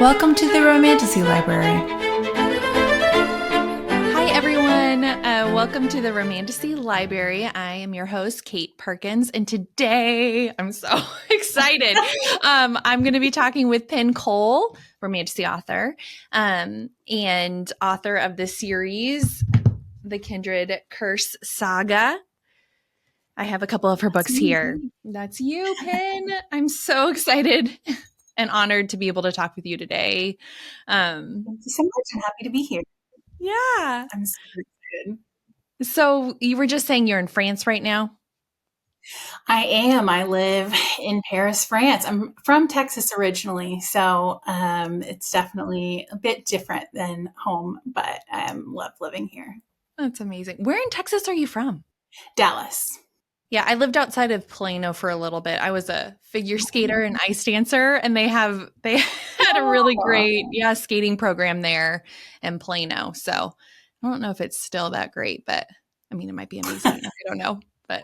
Welcome to the Romantasy Library. Hi, everyone. Welcome to the Romantasy Library. I am your host, Kate Perkins, and today I'm so excited. I'm going to be talking with Penn Cole, Romantasy author, and author of the series, the Kindred Curse Saga. I have a couple of her books here. That's you, Penn. I'm so excited and honored to be able to talk with you today. Thank you so much. I'm happy to be here. Yeah. I'm super excited. So you were just saying you're in France right now? I am. I live in Paris, France. I'm from Texas originally, so it's definitely a bit different than home, but I love living here. That's amazing. Where in Texas are you from? Dallas. Yeah, I lived outside of Plano for a little bit. I was a figure skater and ice dancer, and they had a really great skating program there in Plano. So I don't know if it's still that great, but I mean, it might be amazing. I don't know, but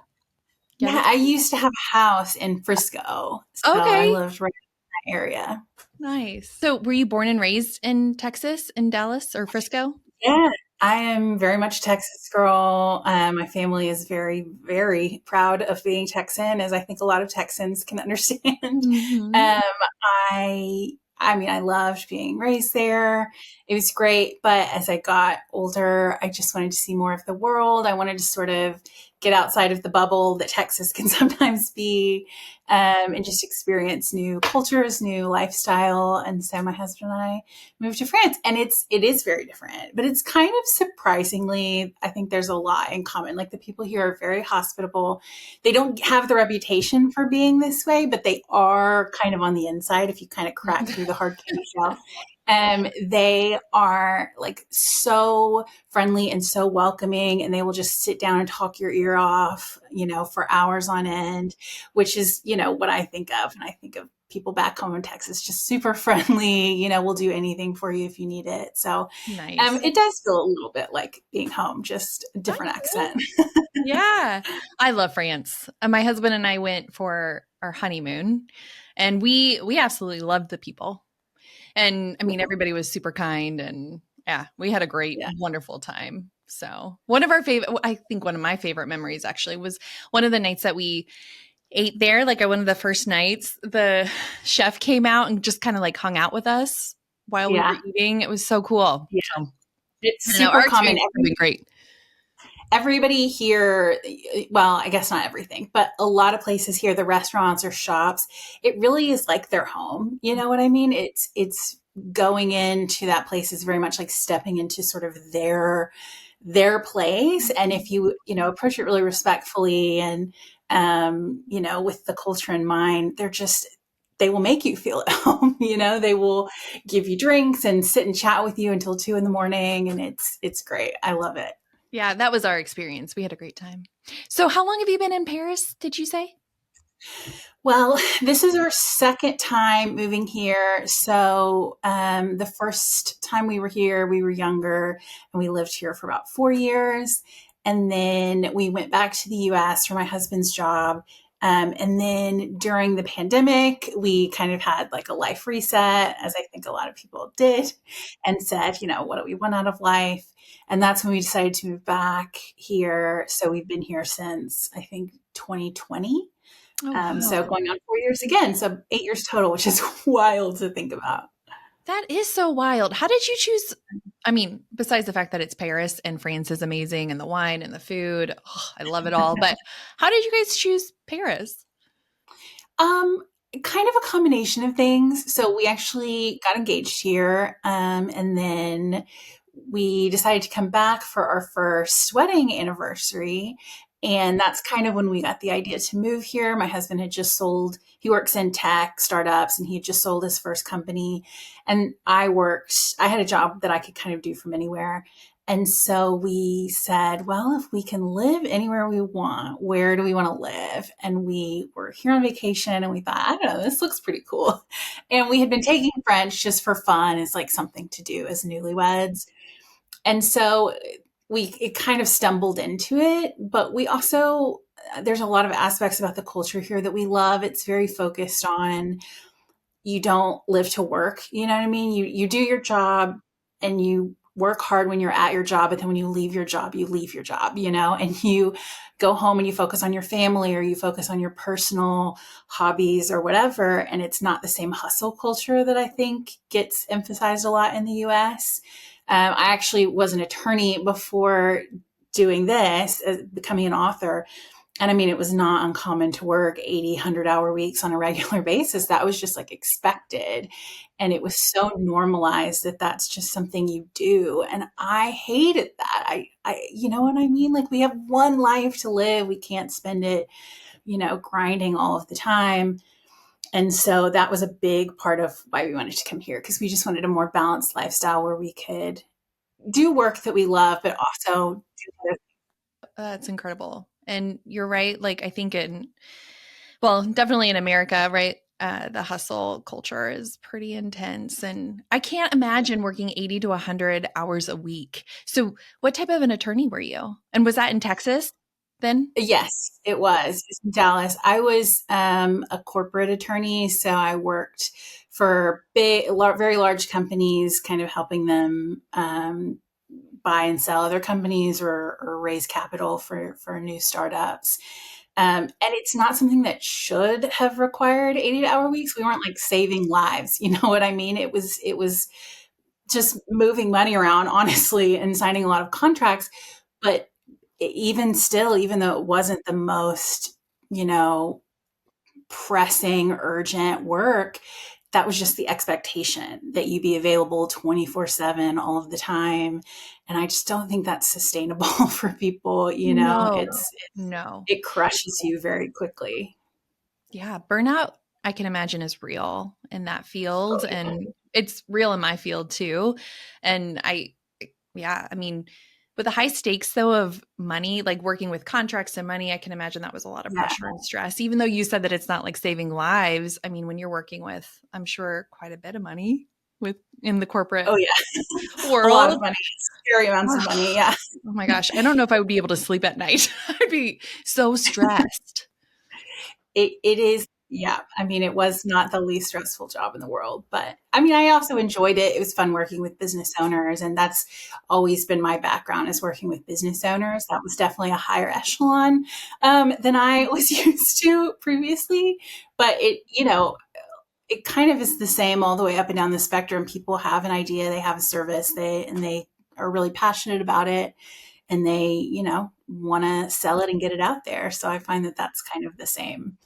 Yeah, I used to have a house in Frisco, so I okay, lived right in that area. nice. So were you born and raised in Texas, in Dallas or Frisco? Yeah, I am very much a Texas girl. My family is very, very proud of being Texan, as I think a lot of Texans can understand. Mm-hmm. I mean, I loved being raised there. It was great. But as I got older, I just wanted to see more of the world. I wanted to sort of get outside of the bubble that Texas can sometimes be, and just experience new cultures, new lifestyle. And so my husband and I moved to France, and it is very different, but it's kind of surprisingly, I think there's a lot in common. Like the people here are very hospitable. They don't have the reputation for being this way, but they are kind of on the inside if you kind of crack through the hard candy shell. They are like so friendly and so welcoming, and they will just sit down and talk your ear off, for hours on end, which is, what I think of. And I think of people back home in Texas, just super friendly, will do anything for you if you need it. So Nice. it does feel a little bit like being home, just a different accent. Yeah, I love France. My husband and I went for our honeymoon, and we absolutely loved the people. And I mean, everybody was super kind, and yeah, we had a great, Yeah. wonderful time. So I think one of my favorite memories actually was one of the nights that we ate there. Like one of the first nights, the chef came out and just kind of like hung out with us while we were Yeah. eating. It was so cool. Yeah. So It's I know super our common. experience has been great. Everybody here, well, I guess not everything, but a lot of places here, the restaurants or shops, it really is like their home. You know what I mean? It's going into that place is very much like stepping into sort of their place. And if you, approach it really respectfully and, with the culture in mind, they will make you feel at home. They will give you drinks and sit and chat with you until 2 a.m. And it's great. I love it. Yeah, that was our experience. We had a great time. So, how long have you been in Paris, did you say? Well, this is our second time moving here. So, the first time we were here, we were younger and we lived here for about 4 years. And then we went back to the US for my husband's job. And then during the pandemic, we kind of had like a life reset, as I think a lot of people did, and said, what do we want out of life? And that's when we decided to move back here. So we've been here since I think 2020. Oh, wow. So going on 4 years again. So 8 years total, which is wild to think about. That is so wild. How did you choose? I mean, besides the fact that it's Paris and France is amazing and the wine and the food, I love it all. But how did you guys choose Paris? Um, Kind of a combination of things. So we actually got engaged here, and then we decided to come back for our first wedding anniversary. And that's kind of when we got the idea to move here. My husband had just sold, he works in tech startups, and he had just sold his first company. And I had a job that I could kind of do from anywhere. And so we said, well, if we can live anywhere we want, where do we want to live? And we were here on vacation and we thought, I don't know, this looks pretty cool. And we had been taking French just for fun as like something to do as newlyweds. And so it kind of stumbled into it, but we also, there's a lot of aspects about the culture here that we love. It's very focused on you don't live to work. You know what I mean? You do your job and you work hard when you're at your job, but then when you leave your job, you leave your job, and you go home and you focus on your family or you focus on your personal hobbies or whatever. And it's not the same hustle culture that I think gets emphasized a lot in the US. I actually was an attorney before doing this, becoming an author. And I mean, it was not uncommon to work 80, 100-hour weeks on a regular basis. That was just like expected. And it was so normalized that that's just something you do. And I hated that. You know what I mean? Like, we have one life to live. We can't spend it, grinding all of the time. And so that was a big part of why we wanted to come here, because we just wanted a more balanced lifestyle where we could do work that we love, but also do other. That's incredible. And you're right. Like, I think definitely in America, right? The hustle culture is pretty intense. And I can't imagine working 80 to 100 hours a week. So, what type of an attorney were you? And was that in Texas then? Yes, it was. It's in Dallas. I was a corporate attorney, so I worked for very large companies, kind of helping them buy and sell other companies or raise capital for new startups. And it's not something that should have required 80-hour weeks. We weren't like saving lives. You know what I mean? It was just moving money around, honestly, and signing a lot of contracts. But even still, even though it wasn't the most, pressing, urgent work, that was just the expectation that you be available 24/7 all of the time. And I just don't think that's sustainable for people. No, It's no. it crushes you very quickly. Yeah, burnout, I can imagine, is real in that Oh field, yeah. and it's real in my field too. And yeah, I mean, with the high stakes though of money, like working with contracts and money, I can imagine that was a lot of Yeah. pressure and stress. Even though you said that it's not like saving lives, I mean, when you're working with, I'm sure, quite a bit of money with in the corporate Oh yeah. A lot of world. money. Scary amounts of money. Yeah. Oh my gosh, I don't know if I would be able to sleep at night. I'd be so stressed. It is, yeah. I mean, it was not the least stressful job in the world, but I mean, I also enjoyed it. It was fun working with business owners, and that's always been my background, is working with business owners. That was definitely a higher echelon than I was used to previously. But it kind of is the same all the way up and down the spectrum. People have an idea, they have a service, they are really passionate about it, and they, want to sell it and get it out there. So I find that that's kind of the same,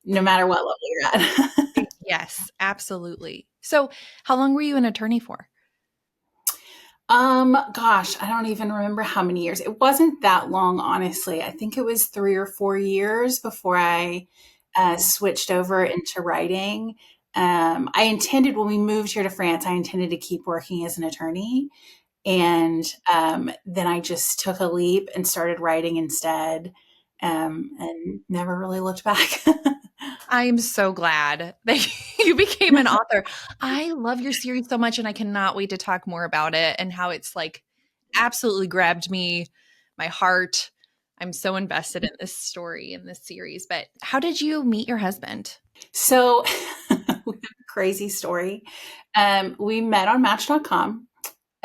no matter what level you're at. Yes, absolutely. So, how long were you an attorney for? Gosh, I don't even remember how many years. It wasn't that long, honestly. I think it was 3 or 4 years before I switched over into writing. I intended, when we moved here to France, I intended to keep working as an attorney. And then I just took a leap and started writing instead, and never really looked back. I am so glad that you became an author. I love your series so much, and I cannot wait to talk more about it and how it's like absolutely grabbed me, my heart. I'm so invested in this story in this series. But how did you meet your husband? So we have a crazy story. We met on Match.com.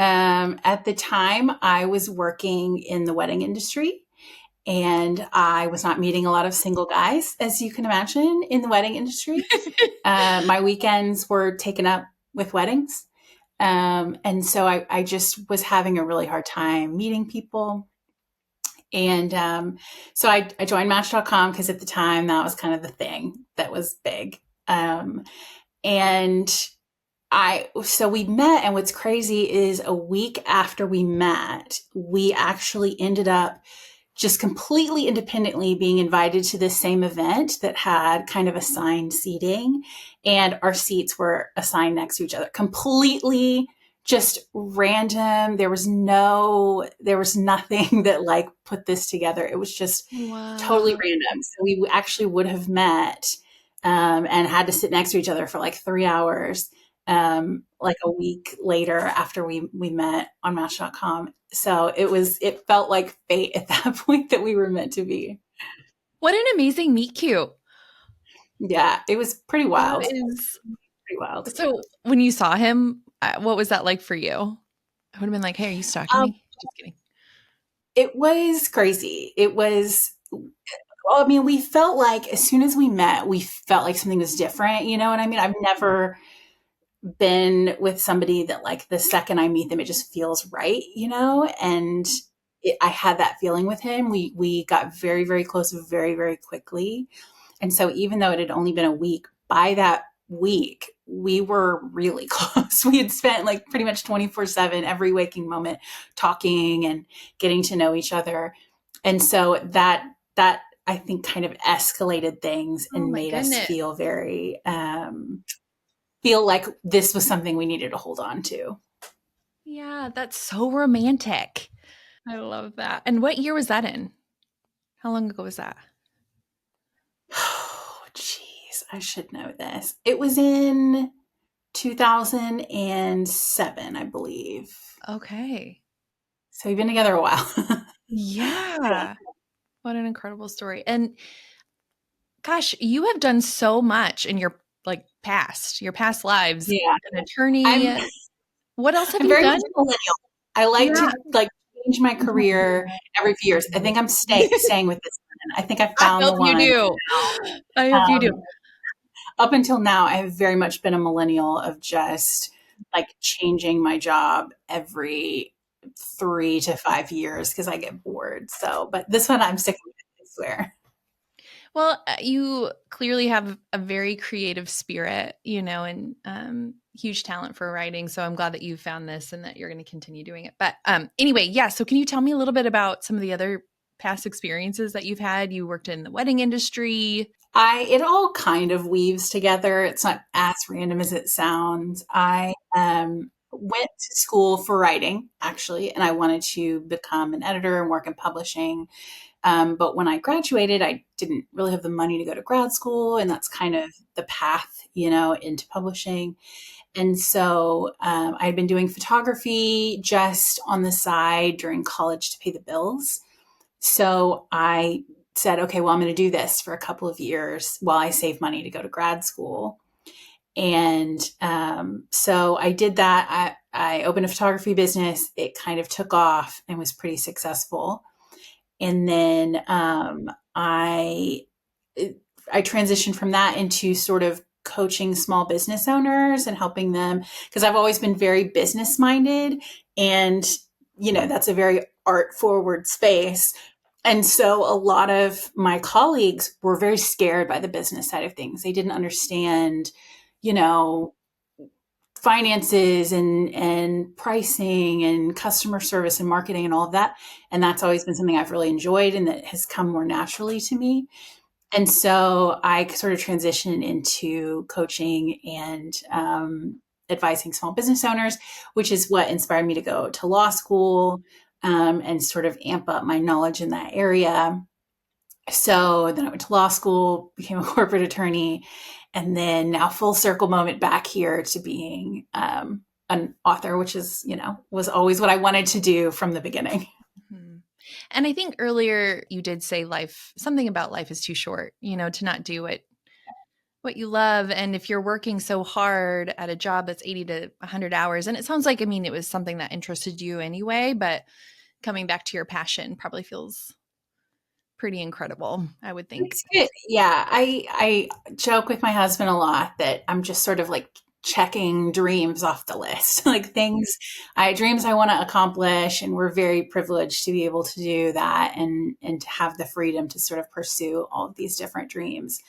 At the time, I was working in the wedding industry, and I was not meeting a lot of single guys, as you can imagine, in the wedding industry. My weekends were taken up with weddings. And so I just was having a really hard time meeting people. And so I joined Match.com because at the time that was kind of the thing that was big. And so we met, and what's crazy is a week after we met, we actually ended up just completely independently being invited to the same event that had kind of assigned seating, and our seats were assigned next to each other. Completely just random. There was nothing that like put this together. It was just totally Wow. random. So we actually would have met and had to sit next to each other for like 3 hours, like a week later after we met on Match.com. So it felt like fate at that point that we were meant to be. What an amazing meet cute. Yeah, it was pretty That wild. is wild. So when you saw him, what was that like for you? I would have been like, hey, are you stalking Um, me? Just kidding. it was crazy. It was, well, I mean, we felt like as soon as we met, we felt like something was different. You know what I mean? I've never been with somebody that like the second I meet them, it just feels right, you know? And I had that feeling with him. We got very, very close very, very quickly. And so even though it had only been a week, by that week, we were really close. We had spent like pretty much 24/7, every waking moment talking and getting to know each other. And so that I think kind of escalated things Oh and my made us goodness. feel very feel like this was something we needed to hold on to. Yeah, that's so romantic. I love that. And what year was that in? How long ago was that? Oh, jeez, I should know this. It was in 2007, I believe. Okay. So we've been together a while. Yeah. What an incredible story. And gosh, you have done so much in your your past lives. Yeah. An I'm attorney. What else have I'm you very much done? a millennial. I like Yeah. to like change my career every few years. I think I'm staying with this one. I think I I found the hope you one. do. I hope you do. Um, up until now, I have very much been a millennial of just like changing my job every 3 to 5 years because I get bored. So, but this one I'm sticking with, I swear. Well, you clearly have a very creative spirit, and huge talent for writing. So I'm glad that you found this and that you're going to continue doing it. But anyway, yeah. So can you tell me a little bit about some of the other past experiences that you've had? You worked in the wedding industry. It all kind of weaves together. It's not as random as it sounds. I went to school for writing, actually, and I wanted to become an editor and work in publishing. But when I graduated, I didn't really have the money to go to grad school, and that's kind of the path, into publishing. And so I had been doing photography just on the side during college to pay the bills. So I said, okay, well, I'm going to do this for a couple of years while I save money to go to grad school. And so I did that. I opened a photography business. It kind of took off and was pretty successful. And then I transitioned from that into sort of coaching small business owners and helping them because I've always been very business minded, and that's a very art forward space. And so a lot of my colleagues were very scared by the business side of things. They didn't understand, you know, finances and pricing and customer service and marketing and all of that. And that's always been something I've really enjoyed and that has come more naturally to me. And so I sort of transitioned into coaching and advising small business owners, which is what inspired me to go to law school and sort of amp up my knowledge in that area. So then I went to law school, became a corporate attorney, and then now full circle moment back here to being an author, which is, was always what I wanted to do from the beginning. Mhm. And I think earlier you did say something about life is too short, to not do what you love. And if you're working so hard at a job that's 80 to 100 hours, and it sounds like, I mean, it was something that interested you anyway, but coming back to your passion probably feels pretty incredible, I would think. It's good. Yeah, I joke with my husband a lot that I'm just sort of like checking dreams off the list, like dreams I want to accomplish, and we're very privileged to be able to do that and to have the freedom to sort of pursue all of these different dreams.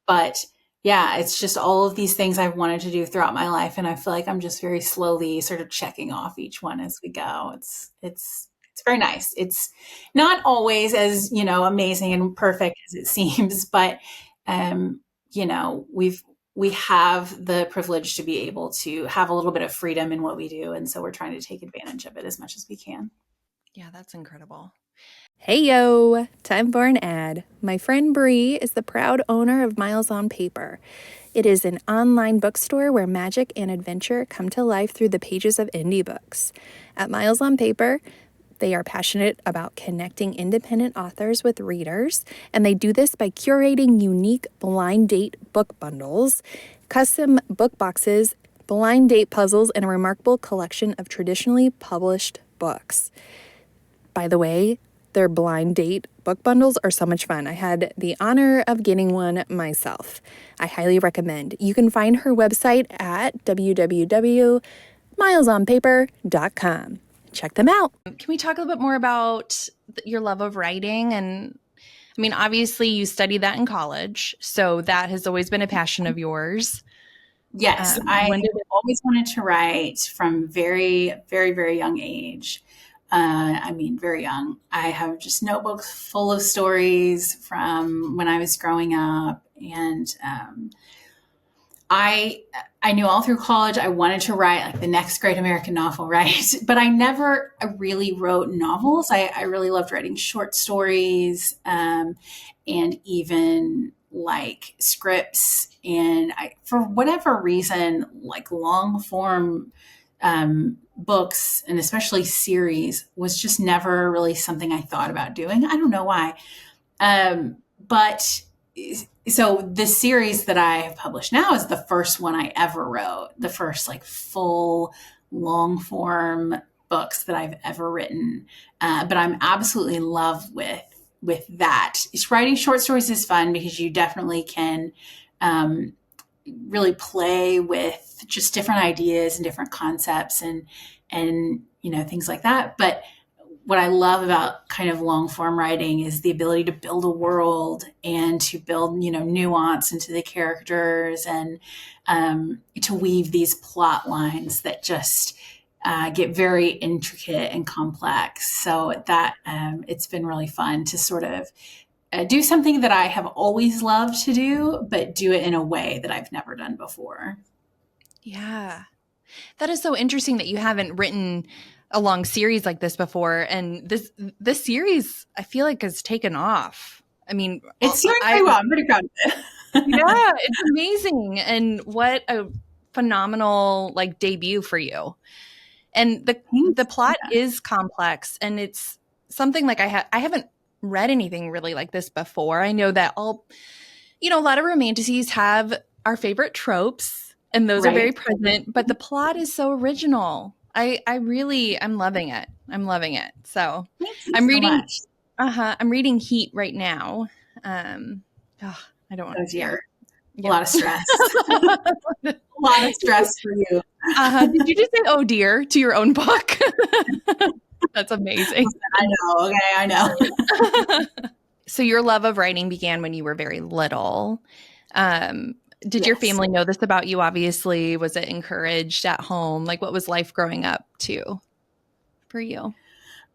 But yeah, it's just all of these things I've wanted to do throughout my life, and I feel like I'm just very slowly sort of checking off each one as we go. It's very nice. It's not always as amazing and perfect as it seems, but um, we have the privilege to be able to have a little bit of freedom in what we do, and so we're trying to take advantage of it as much as we can. Yeah, that's incredible. Hey yo, time for an ad. My friend Bree is the proud owner of Miles on Paper. It is an online bookstore where magic and adventure come to life through the pages of indie books. At Miles on Paper, they are passionate about connecting independent authors with readers, and they do this by curating unique blind date book bundles. custom book boxes, blind date puzzles, and a remarkable collection of traditionally published books. By the way, their blind date book bundles are so much fun. I had the honor of getting one myself. I highly recommend. You can find her website at www.milesonpaper.com. Check them out. Can we talk a little bit more about your love of writing? And I mean, obviously you studied that in college, so that has always been a passion of yours. Yes, I always wanted to write from very, very, very young age. I mean, very young. I have just notebooks full of stories from when I was growing up, and I knew all through college I wanted to write like the next great American novel, right? But I never really wrote novels. I really loved writing short stories, and even like scripts. And for whatever reason, like long form books and especially series was just never really something I thought about doing. I don't know why. But so the series that I have published now is the first one I ever wrote, the first like full long form books that I've ever written. But I'm absolutely in love with that. Writing short stories is fun because you definitely can really play with just different ideas and different concepts and things like that. But what I love about kind of long form writing is the ability to build a world and to build, nuance into the characters and to weave these plot lines that just get very intricate and complex. So that it's been really fun to sort of do something that I have always loved to do, but do it in a way that I've never done before. Yeah. That is so interesting that you haven't written a long series like this before. And this series, I feel like, has taken off. I mean, it's doing pretty well. I'm pretty proud of it. Yeah, it's amazing. And what a phenomenal like debut for you. And the plot is complex, and it's something like I haven't read anything really like this before. I know that a lot of romantasies have our favorite tropes, and those are very present, but the plot is so original. I'm loving it. I'm loving it. So I'm reading I'm reading Heat right now. I don't want to. A lot of stress. A lot of stress for you. Did you just say, oh dear, to your own book? That's amazing. I know. Okay, I know. So your love of writing began when you were very little. Did your family know this about you, obviously? Was it encouraged at home? Like, what was life growing up to for you?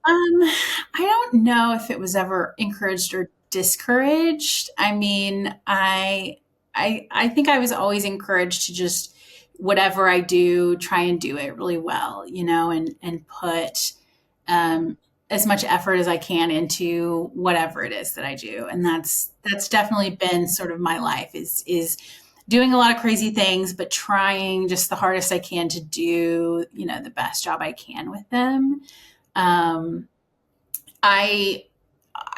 I don't know if it was ever encouraged or discouraged. I mean, I think I was always encouraged to just whatever I do, try and do it really well, and put as much effort as I can into whatever it is that I do. And that's definitely been sort of my life is doing a lot of crazy things, but trying just the hardest I can to do, the best job I can with them. I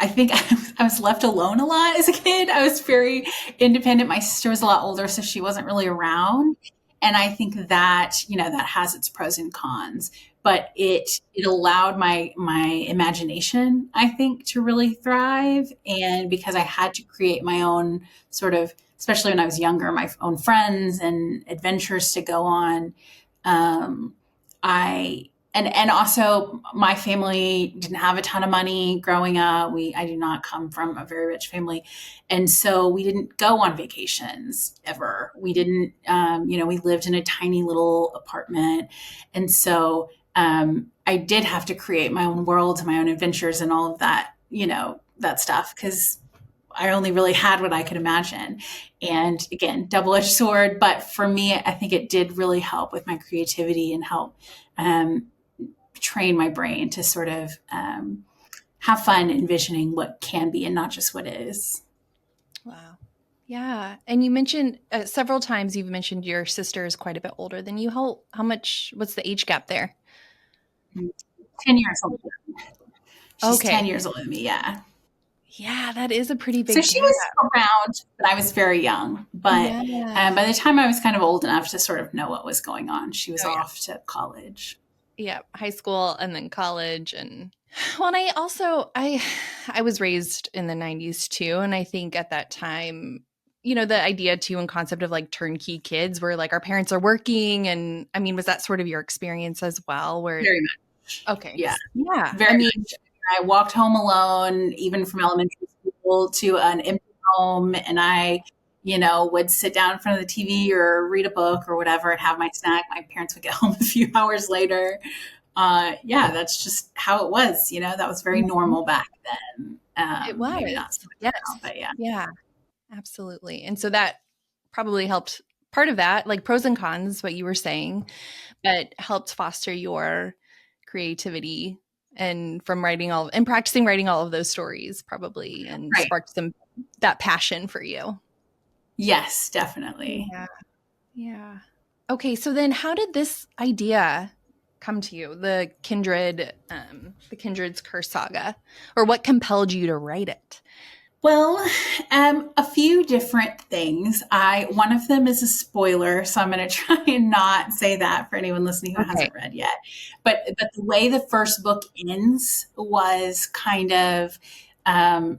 think I was left alone a lot as a kid. I was very independent. My sister was a lot older, so she wasn't really around. And I think that, that has its pros and cons, but it allowed my imagination, I think, to really thrive. And because I had to create my own sort of, especially when I was younger, my own friends and adventures to go on. And also my family didn't have a ton of money growing up. I do not come from a very rich family. And so we didn't go on vacations ever. We didn't, we lived in a tiny little apartment. And so I did have to create my own worlds, my own adventures and all of that, that stuff, because I only really had what I could imagine. And again, double-edged sword. But for me, I think it did really help with my creativity and help train my brain to sort of have fun envisioning what can be and not just what is. Wow. Yeah. And you mentioned several times, you've mentioned your sister is quite a bit older than you. How much, what's the age gap there? 10 years older. She's 10 years older than me. Yeah. Yeah, that is a pretty So big she gap. was around, but I was very young. But Yeah. by the time I was kind of old enough to sort of know what was going on, she was Oh, yeah. off to college. Yeah, high school and then college. And well, and I was raised in the 90s too, and I think at that time, the idea too and concept of like turnkey kids where like our parents are working. And I mean, was that sort of your experience as well where Very much. okay. Yeah, Yeah. very I mean, much. I walked home alone, even from elementary school to an empty home, and I, would sit down in front of the TV or read a book or whatever and have my snack. My parents would get home a few hours later. Yeah, that's just how it was. That was very mhm, normal back then. it Maybe was. not so much Yes. now, but yeah. Yeah, absolutely. And so that probably helped part of that, like pros and cons, what you were saying, but helped foster your creativity and from writing all and practicing writing all of those stories probably and Right. sparked some that passion for you. Yes, definitely. Yeah. Yeah. Okay, so then how did this idea come to you? The Kindred's Curse Saga, or what compelled you to write it? Well, a few different things. One of them is a spoiler, so I'm going to try and not say that for anyone listening who Okay. hasn't read yet. But the way the first book ends was kind of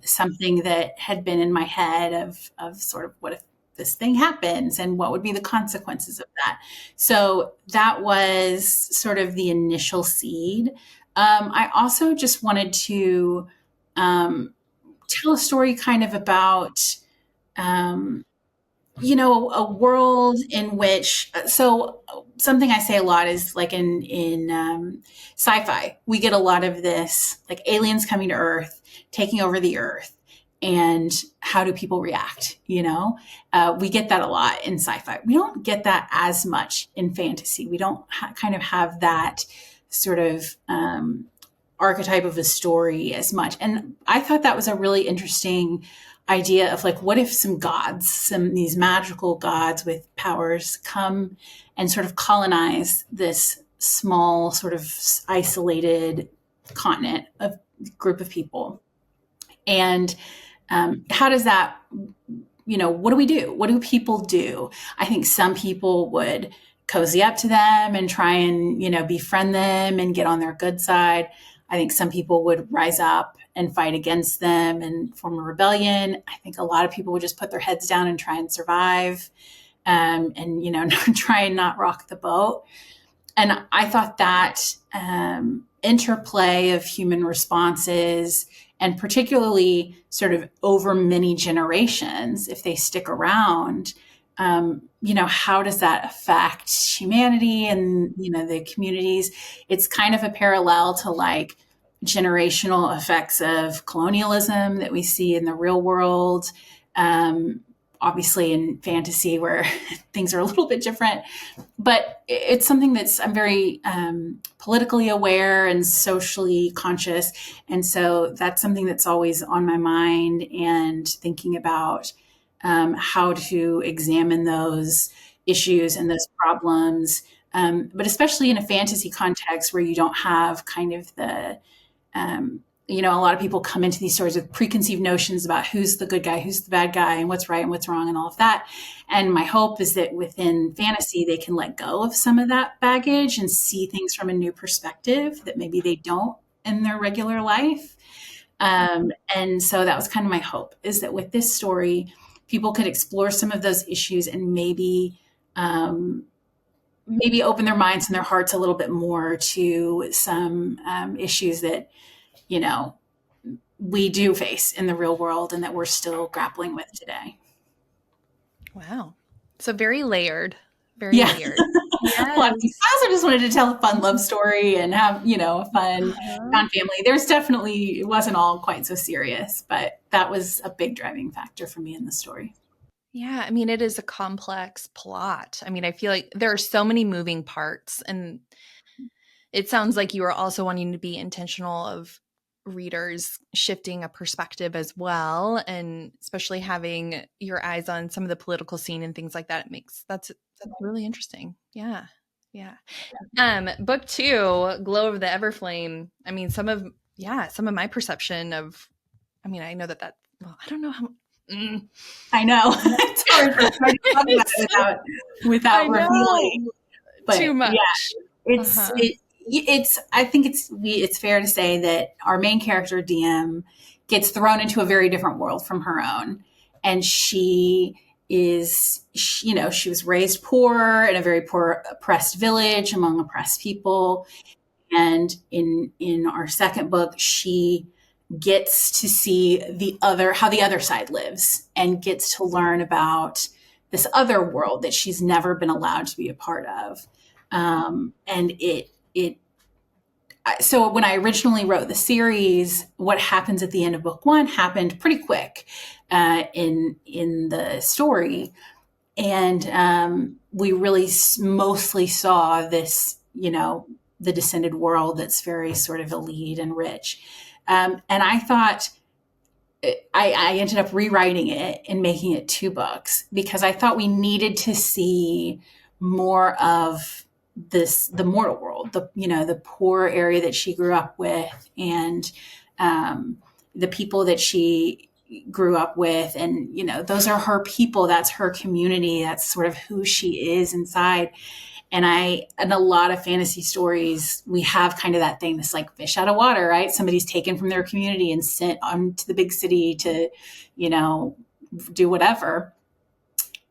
something that had been in my head of sort of what if this thing happens and what would be the consequences of that. So that was sort of the initial seed. I also just wanted to. Um, Tell a story kind of about um, a world in which so something I say a lot is like in sci-fi we get a lot of this like aliens coming to earth taking over the earth and how do people react we get that a lot in sci-fi. We don't get that as much in fantasy. We don't kind of have that sort of archetype of a story as much. And I thought that was a really interesting idea of like, what if some gods, these magical gods with powers come and sort of colonize this small, sort of isolated continent of group of people? And how does that, what do we do? What do people do? I think some people would cozy up to them and try and, befriend them and get on their good side. I think some people would rise up and fight against them and form a rebellion. I think a lot of people would just put their heads down and try and survive and, try and not rock the boat. And I thought that interplay of human responses, and particularly sort of over many generations, if they stick around, how does that affect humanity and, the communities? It's kind of a parallel to like generational effects of colonialism that we see in the real world. Obviously in fantasy where things are a little bit different, but it's something that's I'm very politically aware and socially conscious, and so that's something that's always on my mind and thinking about how to examine those issues and those problems, but especially in a fantasy context where you don't have kind of the a lot of people come into these stories with preconceived notions about who's the good guy, who's the bad guy, and what's right and what's wrong, and all of that. And my hope is that within fantasy, they can let go of some of that baggage and see things from a new perspective that maybe they don't in their regular life. And so that was kind of my hope, is that with this story, people could explore some of those issues and maybe open their minds and their hearts a little bit more to some issues that you know, we do face in the real world and that we're still grappling with today. Wow. So very layered, very Yeah. layered. A lot of things. I also just wanted to tell a fun love story and have, a fun Uh-huh. family. There's definitely, it wasn't all quite so serious, but that was a big driving factor for me in the story. Yeah, I mean, it is a complex plot. I mean, I feel like there are so many moving parts, and it sounds like you are also wanting to be intentional of readers shifting a perspective as well, and especially having your eyes on some of the political scene and things like that. That's really interesting. Yeah. Yeah. Book 2, Glow of the Everflame. I mean, some of my perception of I mean, I know well, I don't know how. I know. It's hard to talk about it without I know. revealing. Too But yeah, much. it's Uh-huh. it's I think it's fair to say that our main character DM gets thrown into a very different world from her own, and she was raised poor in a very poor oppressed village among oppressed people, and in our second book she gets to see how the other side lives and gets to learn about this other world that she's never been allowed to be a part of. And it so when I originally wrote the series, what happens at the end of book one happened pretty quick in the story, and we really mostly saw this, the descended world that's very sort of elite and rich. And I thought I ended up rewriting it and making it 2 books because I thought we needed to see more of the mortal world, the poor area that she grew up with, and the people that she grew up with, and those are her people, that's her community, that's sort of who she is inside. And in a lot of fantasy stories, we have kind of that thing that's like fish out of water, right? Somebody's taken from their community and sent on to the big city to, do whatever.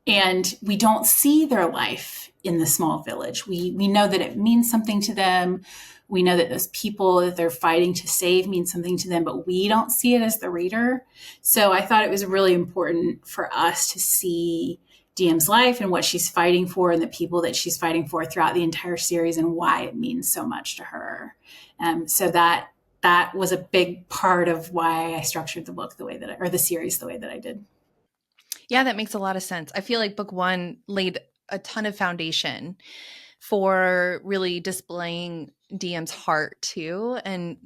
And we don't see their life in the small village. We know that it means something to them. We know that those people that they're fighting to save mean something to them, but we don't see it as the reader. So I thought it was really important for us to see DM's life and what she's fighting for and the people that she's fighting for throughout the entire series and why it means so much to her. So that was a big part of why I structured the book or the series the way that I did. Yeah, that makes a lot of sense. I feel like book one laid a ton of foundation for really displaying DM's heart too. And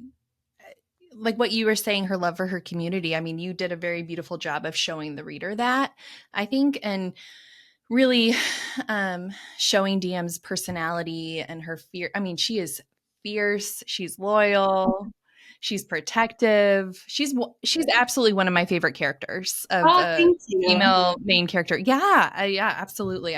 like what you were saying, her love for her community. I mean, you did a very beautiful job of showing the reader that, I think, and really showing DM's personality and her fear. I mean, she is fierce. She's loyal. She's protective. She's absolutely one of my favorite characters of Oh, a thank you. female main character. Yeah, yeah, absolutely.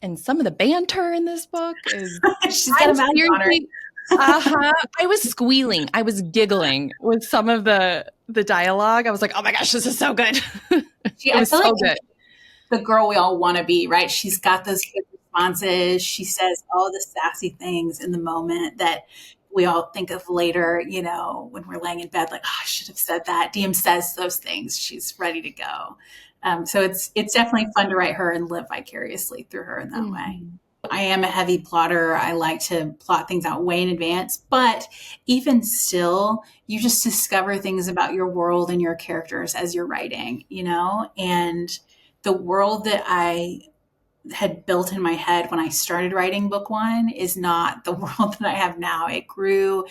And some of the banter in this book is She's got a mouth on her. I was squealing. I was giggling with some of the dialogue. I was like, "Oh my gosh, this is so good." It was so good. The girl we all want to be, right? She's got those good responses. She says all the sassy things in the moment that we all think of later, when we're laying in bed, like, oh, I should have said that. DM says those things. She's ready to go. So it's definitely fun to write her and live vicariously through her in that way. I am a heavy plotter. I like to plot things out way in advance, but even still, you just discover things about your world and your characters as you're writing, and the world that I had built in my head when I started writing book one is not the world that I have now. It grew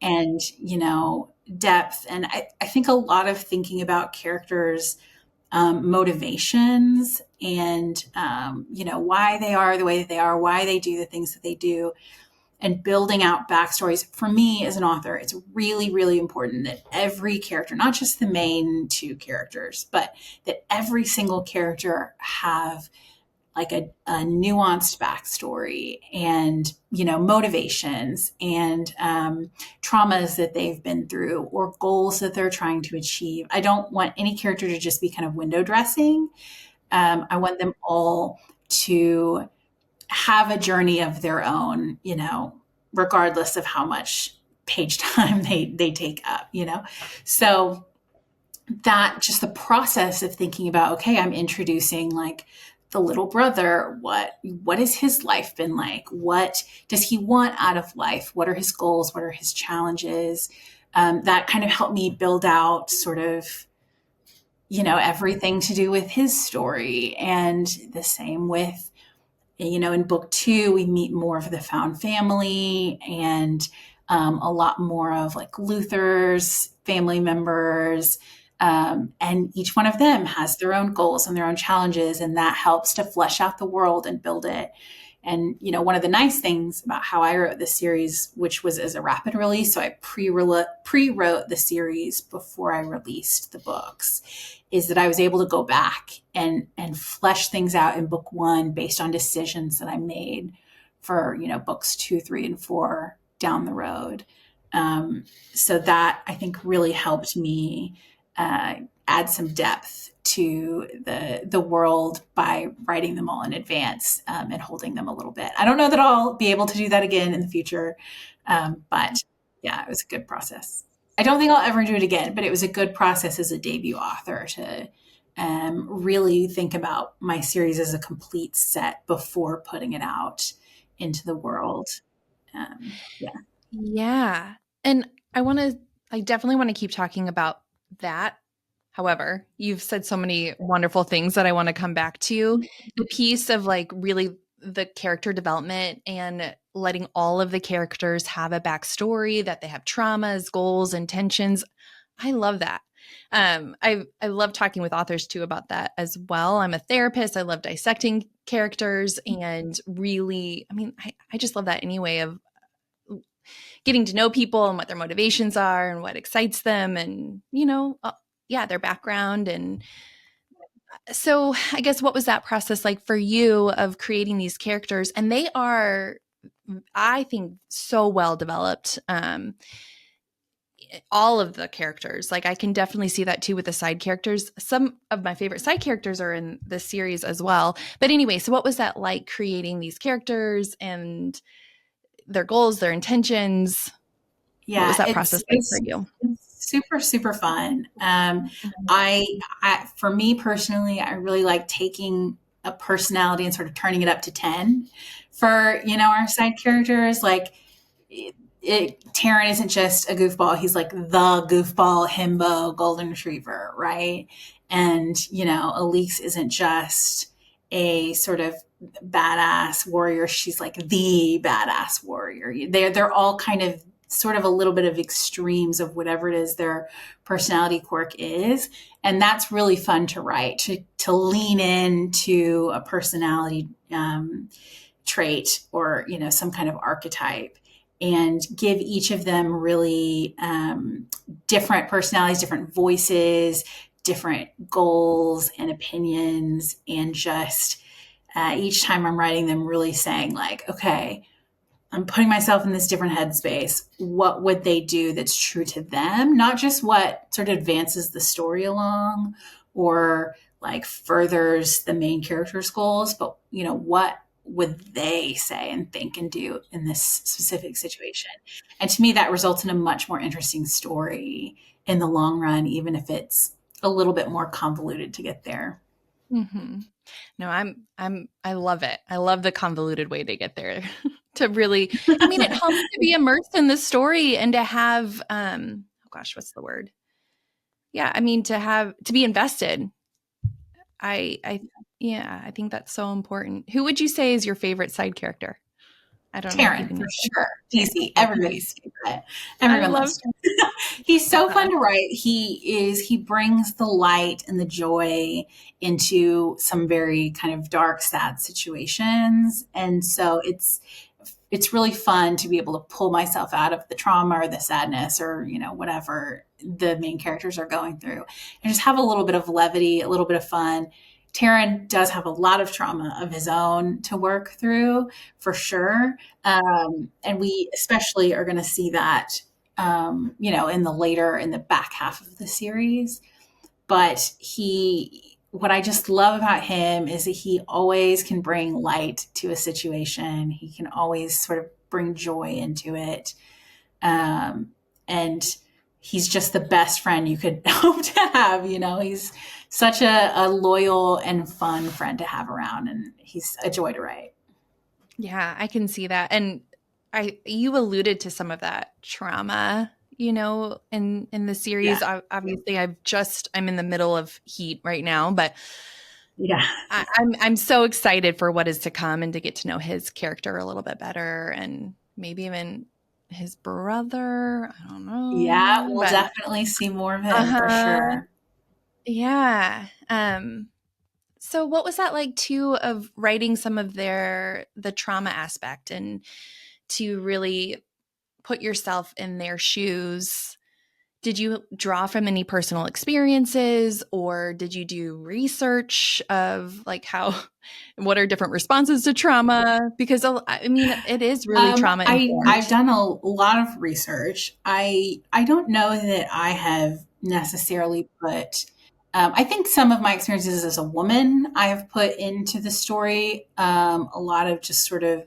and, depth. And I think a lot of thinking about characters' motivations and, why they are the way that they are, why they do the things that they do, and building out backstories. For me as an author, it's really, really important that every character, not just the main 2 characters, but that every single character have like a nuanced backstory and, motivations and traumas that they've been through or goals that they're trying to achieve. I don't want any character to just be kind of window dressing. I want them all to have a journey of their own, regardless of how much page time they take up, So that just the process of thinking about, okay, I'm introducing like the little brother. What has his life been like? What does he want out of life? What are his goals? What are his challenges? That kind of helped me build out sort of, everything to do with his story. And the same with, in book 2, we meet more of the found family and a lot more of like Luther's family members. And each one of them has their own goals and their own challenges. And that helps to flesh out the world and build it. And, one of the nice things about how I wrote this series, which was as a rapid release, so I pre-wrote the series before I released the books, is that I was able to go back and flesh things out in book one based on decisions that I made for, books 2, 3, and 4 down the road. So that I think really helped me add some depth to the world by writing them all in advance and holding them a little bit. I don't know that I'll be able to do that again in the future, but yeah, it was a good process. I don't think I'll ever do it again, but it was a good process as a debut author to really think about my series as a complete set before putting it out into the world. Yeah. Yeah. And I definitely want to keep talking about that. However, you've said so many wonderful things that I want to come back to. The piece of like really the character development and letting all of the characters have a backstory, that they have traumas, goals, intentions. I love that. I love talking with authors too about that as well. I'm a therapist. I love dissecting characters and really, I just love that anyway of getting to know people and what their motivations are and what excites them and, their background. And so I guess what was that process like for you of creating these characters? And they are, I think, so well developed. All of the characters, like I can definitely see that too with the side characters. Some of my favorite side characters are in this series as well. But anyway, so what was that like creating these characters and their goals, their intentions? What was Yeah, that it's process like for you? it's super super fun. For me personally, I really like taking a personality and sort of turning it up to 10 for our side characters. Like Taryn isn't just a goofball; he's like the goofball himbo golden retriever, right? And Elise isn't just a sort of badass warrior; she's like the badass warrior. They're all kind of sort of a little bit of extremes of whatever it is their personality quirk is. And that's really fun to write, to lean into a personality trait or, some kind of archetype and give each of them really different personalities, different voices, different goals and opinions. And just each time I'm writing them, really saying like, okay, I'm putting myself in this different headspace. What would they do that's true to them? Not just what sort of advances the story along or like furthers the main character's goals, but what would they say and think and do in this specific situation? And to me, that results in a much more interesting story in the long run, even if it's a little bit more convoluted to get there. Mm-hmm. No, I love it. I love the convoluted way to get there. To really, it helps to be immersed in the story and to have, oh gosh, what's the word? Yeah, to be invested. I think that's so important. Who would you say is your favorite side character? I don't know if you Taryn, for can. sure. Easy. Everybody's favorite. I Everyone love. loves He's so Uh-huh. fun to write. He brings the light and the joy into some very kind of dark, sad situations. And so it's really fun to be able to pull myself out of the trauma or the sadness or, whatever the main characters are going through and just have a little bit of levity, a little bit of fun. Taryn does have a lot of trauma of his own to work through for sure. And we especially are going to see that in the back half of the series. But what I just love about him is that he always can bring light to a situation. He can always sort of bring joy into it. And he's just the best friend you could hope to have. He's such a loyal and fun friend to have around, and he's a joy to write. Yeah, I can see that. And you alluded to some of that trauma, in the series. Yeah. Obviously, I'm in the middle of Heat right now, but Yeah. I'm so excited for what is to come and to get to know his character a little bit better and maybe even his brother. I don't Yeah. know, We'll definitely see more of him for uh-huh. sure. Yeah. So what was that like too, of writing some of the trauma aspect and to really put yourself in their shoes? Did you draw from any personal experiences, or did you do research of like what are different responses to trauma? Because I mean, it is really trauma I've informed. done a lot of research. I don't know that I have necessarily put. I think some of my experiences as a woman I have put into the story. A lot of just sort of,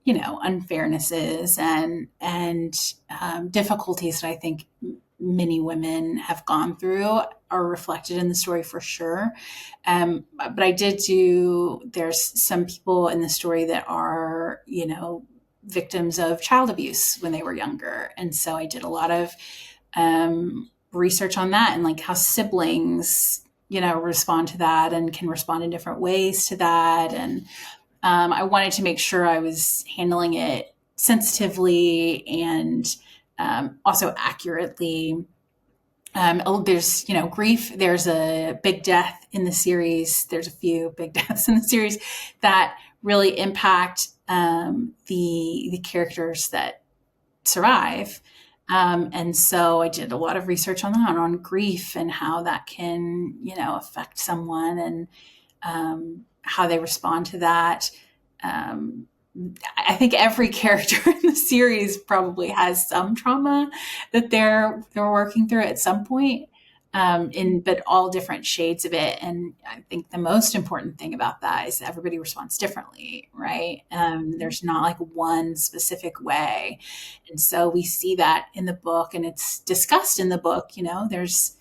unfairnesses and difficulties that I think many women have gone through are reflected in the story for sure. But I did do. There's some people in the story that are, victims of child abuse when they were younger, and so I did a lot of research on that and like how siblings, respond to that and can respond in different ways to that. And I wanted to make sure I was handling it sensitively and also accurately. There's, grief. There's a big death in the series. There's a few big deaths in the series that really impact the characters that survive. And so I did a lot of research on that, on grief and how that can, affect someone and how they respond to that. Um, I think every character in the series probably has some trauma that they're working through at some point, but all different shades of it. And I think the most important thing about that is that everybody responds differently, right? There's not like one specific way, and so we see that in the book, and it's discussed in the book. There's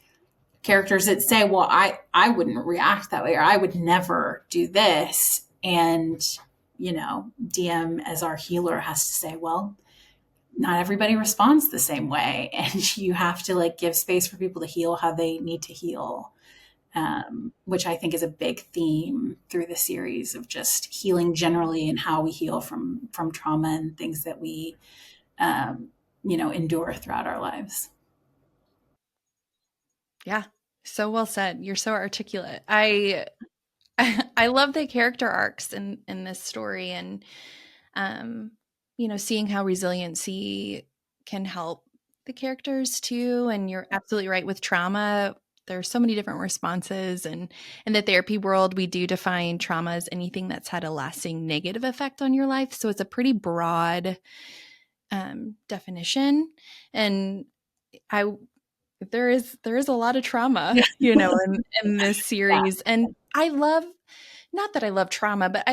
characters that say, well, I wouldn't react that way, or I would never do this. And, DM as our healer has to say, well, not everybody responds the same way. And you have to like give space for people to heal how they need to heal. Which I think is a big theme through the series of just healing generally and how we heal from trauma and things that we, endure throughout our lives. Yeah. So well said. You're so articulate. I love the character arcs in this story, and um seeing how resiliency can help the characters too. And you're absolutely right with trauma. There's so many different responses, and in the therapy world we do define trauma as anything that's had a lasting negative effect on your life. So it's a pretty broad definition. And I there is a lot of trauma, Yeah. in this Yeah. series. And I love, not that I love trauma, but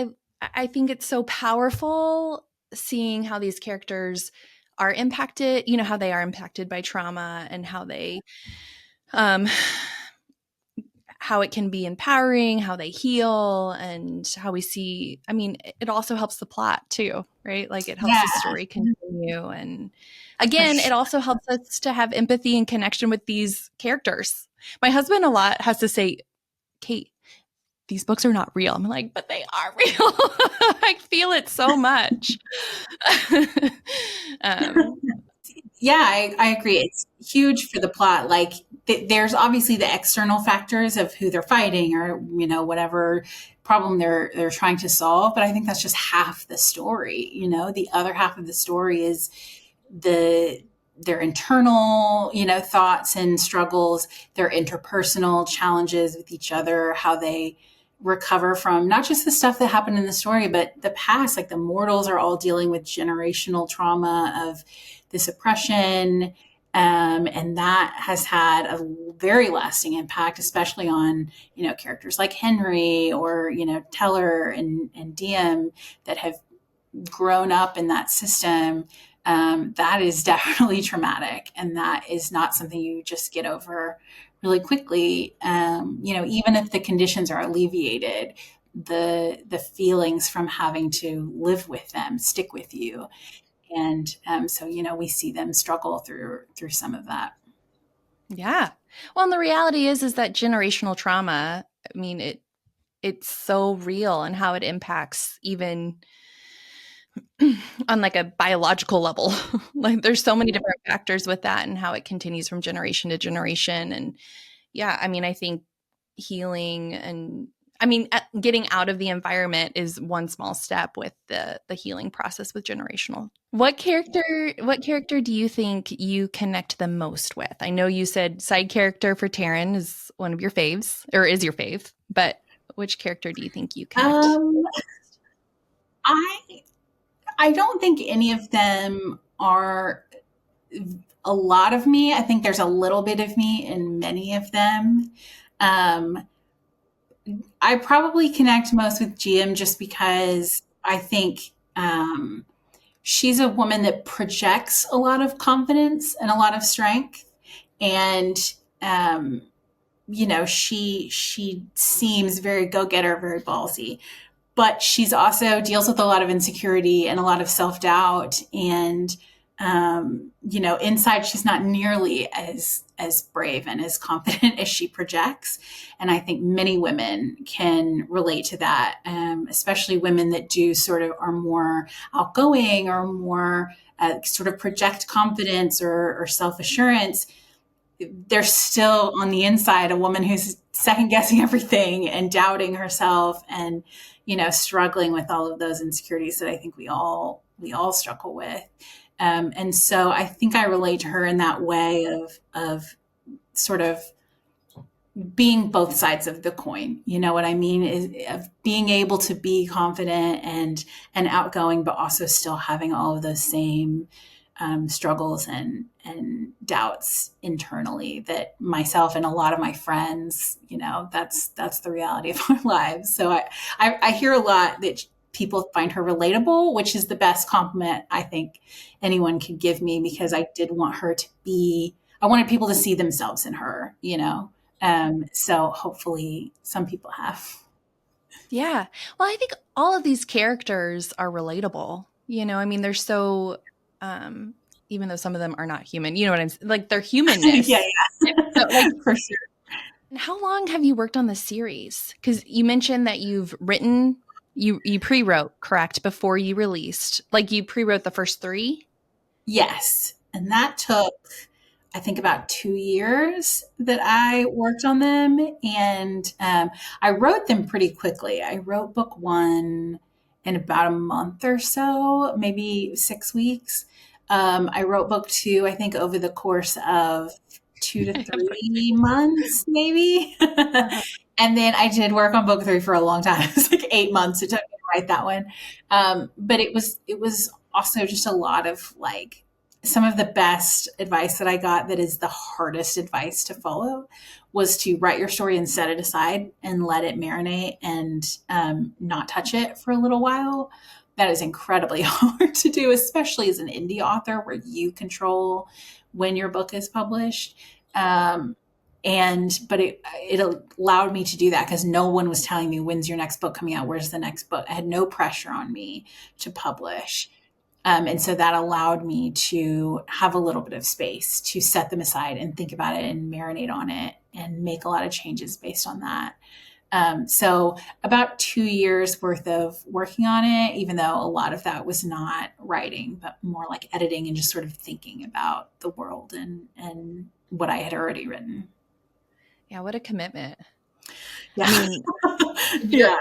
I think it's so powerful seeing how these characters are impacted, how they are impacted by trauma, and um how it can be empowering, how they heal, and how we see, I mean, it also helps the plot too, right? Like it helps Yeah, the story continue. And for again, it sure. also helps us to have empathy and connection with these characters. My husband a lot has to say, Kate, these books are not real. I'm like, but they are real. I feel it so much. um, Yeah, I agree. It's huge for the plot. Like, there's obviously the external factors of who they're fighting, or whatever problem they're trying to solve. But I think that's just half the story. The other half of the story is the their internal, thoughts and struggles, their interpersonal challenges with each other, how they recover from not just the stuff that happened in the story, but the past. Like the mortals are all dealing with generational trauma of this oppression. And that has had a very lasting impact, especially on, characters like Henry or, Teller and Diem that have grown up in that system. That is definitely traumatic, and that is not something you just get over really quickly. Even if the conditions are alleviated, the feelings from having to live with them stick with you, and so we see them struggle through some of that. yeah. Well, and the reality is that generational trauma, I mean, it's so real, and how it impacts even on like a biological level. Like there's so many different factors with that, and how it continues from generation to generation. And yeah, I mean, I think healing, and I mean, getting out of the environment is one small step with the healing process with generational. What character do you think you connect the most with? I know you said side character for Taryn is one of your faves, or is your fave, but which character do you think you connect? Um, I I don't think any of them are a lot of me. I think there's a little bit of me in many of them. Um, I probably connect most with GM just because I think she's a woman that projects a lot of confidence and a lot of strength, and um, she seems very go getter, very ballsy, but she's also deals with a lot of insecurity and a lot of self doubt. And, inside she's not nearly as brave and as confident as she projects. And I think many women can relate to that, especially women that do sort of are more outgoing or more sort of project confidence or self assurance. They're still on the inside a woman who's second guessing everything and doubting herself and struggling with all of those insecurities that I think we all struggle with. And so I think I relate to her in that way of sort of being both sides of the coin. You know what I mean? Is of being able to be confident and outgoing, but also still having all of those same struggles and doubts internally that myself and a lot of my friends, that's the reality of our lives. So I hear a lot that people find her relatable, which is the best compliment I think anyone could give me, because I did want her to be, I wanted people to see themselves in her, so hopefully some people have. Yeah. Well, I think all of these characters are relatable. I mean, they're so, even though some of them are not human, you know what I'm saying? Like their humanness. Yeah, So, like, for sure. how long have you worked on the series? Because you mentioned that you've written, you pre-wrote, correct, before you released. Like you pre-wrote the first 3? Yes. And that took, I think, about 2 years that I worked on them. And I wrote them pretty quickly. I wrote book 1 in about a month or so, maybe 6 weeks. I wrote book 2, I think, over the course of 2 to 3 months, maybe. And then I did work on book 3 for a long time. It was like 8 months it took me to write that one. But it was also just a lot of like some of the best advice that I got, that is the hardest advice to follow, was to write your story and set it aside and let it marinate and not touch it for a little while. That is incredibly hard to do, especially as an indie author where you control when your book is published. But it allowed me to do that because no one was telling me, when's your next book coming out? Where's the next book? I had no pressure on me to publish. And so that allowed me to have a little bit of space to set them aside and think about it and marinate on it and make a lot of changes based on that. So about 2 years worth of working on it, even though a lot of that was not writing, but more like editing and just sort of thinking about the world and what I had already written. Yeah, what a commitment. Yeah. I mean, yeah.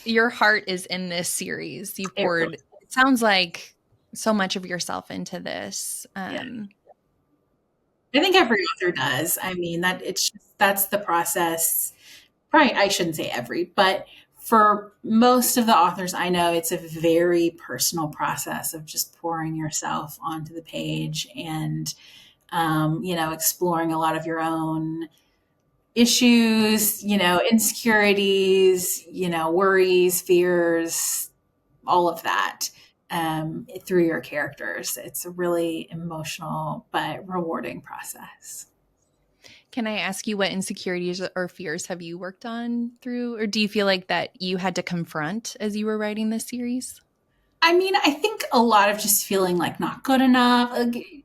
Your heart is in this series. You poured, it sounds like, so much of yourself into this. I think every author does. I mean, that's the process. Probably, I shouldn't say every, but for most of the authors I know, it's a very personal process of just pouring yourself onto the page and, exploring a lot of your own issues, insecurities, worries, fears, all of that through your characters. It's a really emotional but rewarding process. Can I ask you what insecurities or fears have you worked on through, or do you feel like that you had to confront as you were writing this series? I mean, I think a lot of just feeling like not good enough.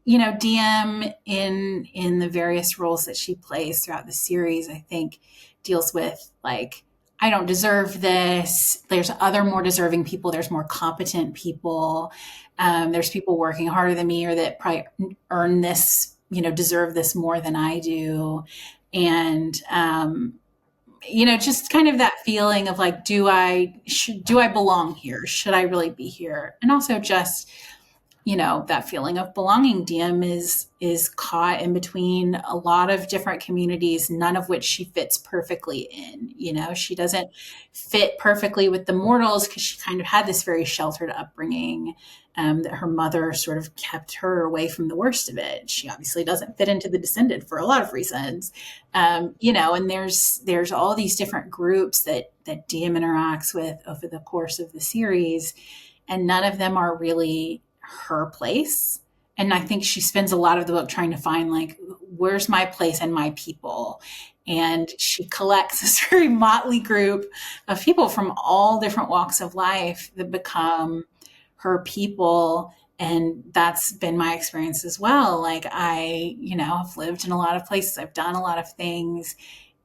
DM in the various roles that she plays throughout the series, I think deals with like, I don't deserve this. There's other more deserving people. There's more competent people. There's people working harder than me or that probably earn this, deserve this more than I do. And just kind of that feeling of like, do I belong here? Should I really be here? And also just, that feeling of belonging. Diem is caught in between a lot of different communities, none of which she fits perfectly in. She doesn't fit perfectly with the mortals because she kind of had this very sheltered upbringing, that her mother sort of kept her away from the worst of it. She obviously doesn't fit into the Descended for a lot of reasons. And there's all these different groups that Diem interacts with over the course of the series, and none of them are really her place. And I think she spends a lot of the book trying to find, like, where's my place and my people. And she collects this very motley group of people from all different walks of life that become her people. And that's been my experience as well. Like, I, have lived in a lot of places, I've done a lot of things.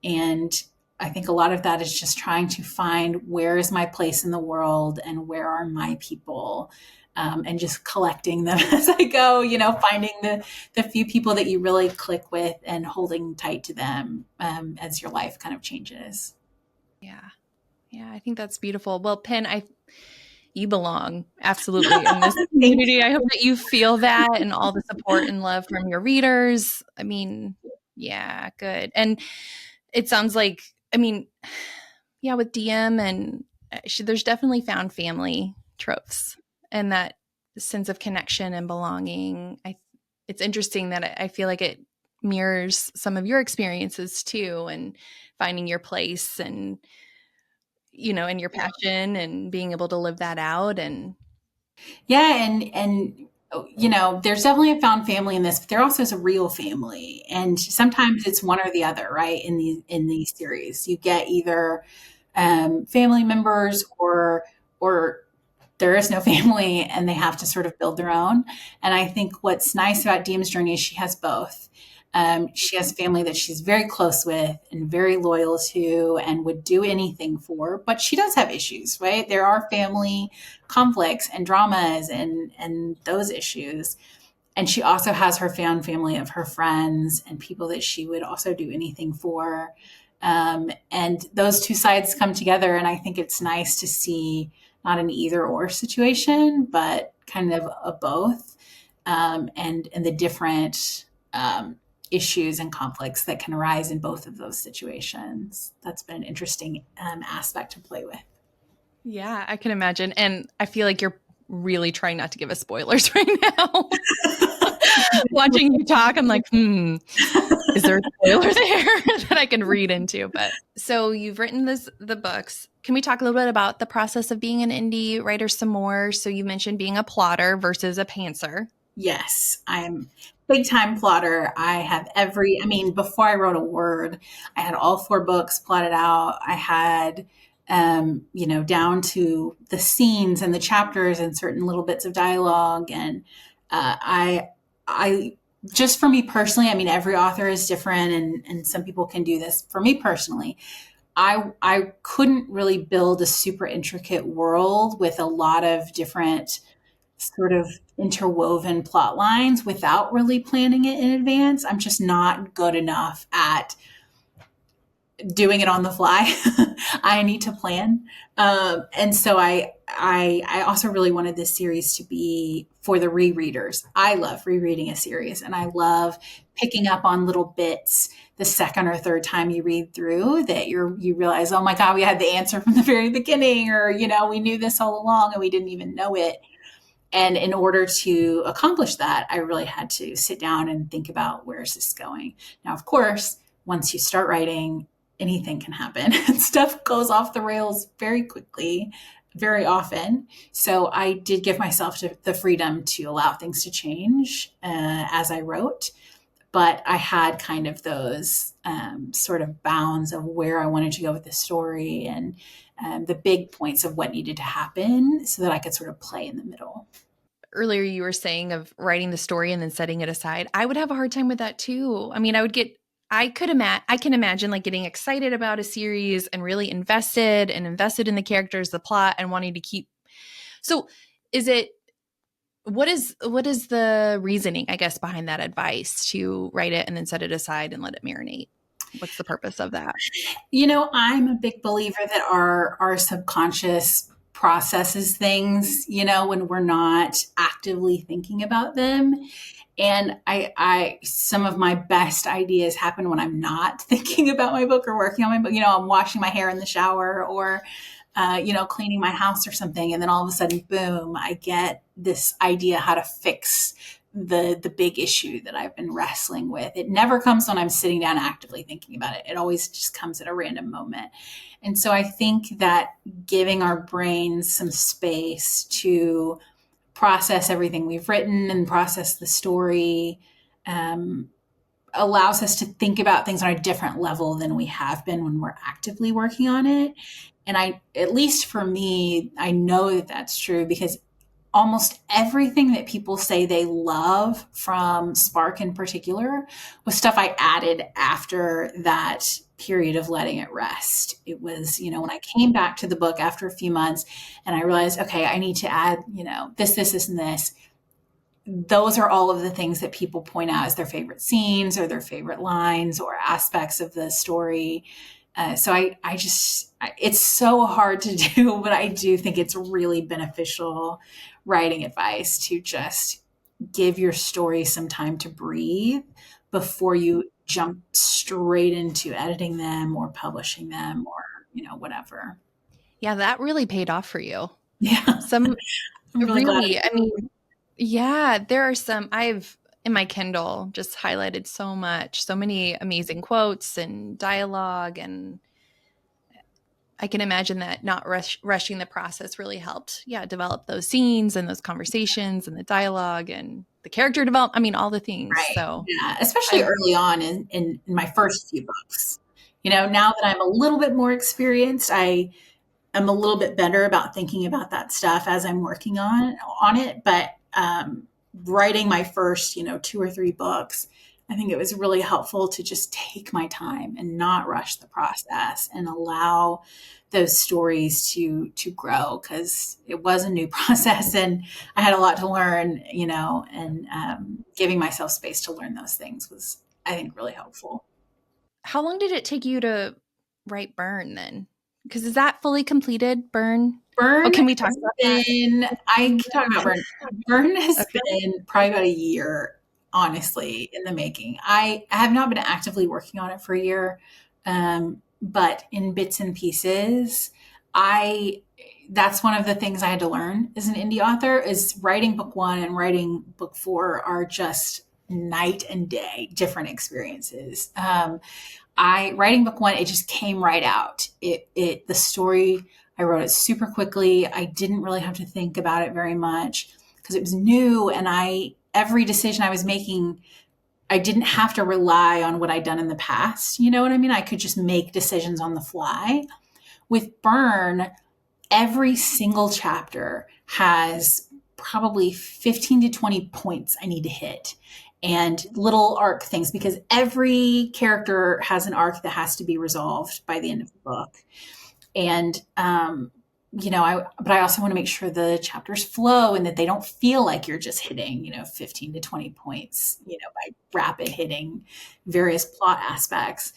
And I think a lot of that is just trying to find, where is my place in the world and where are my people, and just collecting them as I go, finding the few people that you really click with and holding tight to them, as your life kind of changes. Yeah. Yeah. I think that's beautiful. Well, Penn, you belong absolutely in this community. I hope that you feel that and all the support and love from your readers. I mean, yeah, good. And it sounds like, yeah, with DM and there's definitely found family tropes and that sense of connection and belonging. It's interesting that I feel like it mirrors some of your experiences too, and finding your place and, and your passion and being able to live that out. And Yeah, and there's definitely a found family in this, but there also is a real family, and sometimes it's one or the other, right? In these series, you get either family members, or there is no family and they have to sort of build their own. And I think what's nice about Diem's journey is she has both. She has family that she's very close with and very loyal to and would do anything for, but she does have issues, right? There are family conflicts and dramas and those issues. And she also has her found family of her friends and people that she would also do anything for. And those two sides come together. And I think it's nice to see not an either or situation, but kind of a both, and the different issues and conflicts that can arise in both of those situations. That's been an interesting aspect to play with. yeah, I can imagine. And I feel like you're really trying not to give us spoilers right now. Watching you talk, I'm like, is there a spoiler there that I can read into? But so you've written the books. Can we talk a little bit about the process of being an indie writer some more? So you mentioned being a plotter versus a pantser. Yes, I'm big time plotter. Before I wrote a word, I had all 4 books plotted out. I had, down to the scenes and the chapters and certain little bits of dialogue. And I just, for me personally, every author is different, and some people can do this. For me personally, I couldn't really build a super intricate world with a lot of different sort of interwoven plot lines without really planning it in advance. I'm just not good enough at doing it on the fly. I need to plan. And so I also really wanted this series to be for the rereaders. I love rereading a series, and I love picking up on little bits the second or third time you read through that you realize, oh my God, we had the answer from the very beginning, or, we knew this all along and we didn't even know it. And in order to accomplish that, I really had to sit down and think about, where is this going? Now, of course, once you start writing, anything can happen. Stuff goes off the rails very quickly, very often. So I did give myself the freedom to allow things to change as I wrote. But I had kind of those sort of bounds of where I wanted to go with the story, and the big points of what needed to happen so that I could sort of play in the middle. Earlier, you were saying of writing the story and then setting it aside. I would have a hard time with that too. I can imagine like getting excited about a series and really invested in the characters, the plot, and wanting to keep. So what is the reasoning, I guess, behind that advice to write it and then set it aside and let it marinate? What's the purpose of that? I'm a big believer that our subconscious processes things, when we're not actively thinking about them. And I some of my best ideas happen when I'm not thinking about my book or working on my book. I'm washing my hair in the shower, or cleaning my house or something. And then all of a sudden, boom, I get this idea how to fix the big issue that I've been wrestling with. It never comes when I'm sitting down actively thinking about it. It always just comes at a random moment. And so I think that giving our brains some space to process everything we've written and process the story um, allows us to think about things on a different level than we have been when we're actively working on it. And at least for me, I know that that's true because almost everything that people say they love from Spark in particular was stuff I added after that period of letting it rest. It was, when I came back to the book after a few months and I realized, okay, I need to add, this, and this. Those are all of the things that people point out as their favorite scenes or their favorite lines or aspects of the story. So it's so hard to do, but I do think it's really beneficial writing advice to just give your story some time to breathe before you jump straight into editing them or publishing them or, whatever. Yeah, that really paid off for you. Yeah. Some I'm really glad. really, I mean, yeah, there are some I've in my Kindle just highlighted so many amazing quotes and dialogue, and I can imagine that not rushing the process really helped, develop those scenes and those conversations and the dialogue and the character development. I mean, all the things. Right. So Yeah. Especially early on in my first few books. Now that I'm a little bit more experienced, I am a little bit better about thinking about that stuff as I'm working on it. But writing my first, 2 or 3 books, I think it was really helpful to just take my time and not rush the process and allow those stories to grow, because it was a new process and I had a lot to learn, and giving myself space to learn those things was, I think, really helpful. how long did it take you to write Burn then? Because is that fully completed, Burn? Oh, Burn can we talk has about that? been, I can talk about Burn. Burn has Okay. been probably about a year, honestly, in the making. I have not been actively working on it for a year, but in bits and pieces. I That's one of the things I had to learn as an indie author is writing book 1 and writing book 4 are just night and day different experiences. I Writing book 1, it just came right out. The story, I wrote it super quickly. I didn't really have to think about it very much because it was new, and every decision I was making, I didn't have to rely on what I'd done in the past. You know what I mean? I could just make decisions on the fly. With Burn, every single chapter has probably 15 to 20 points I need to hit and little arc things, because every character has an arc that has to be resolved by the end of the book. And, but I also want to make sure the chapters flow and that they don't feel like you're just hitting, 15 to 20 points, by rapid hitting various plot aspects.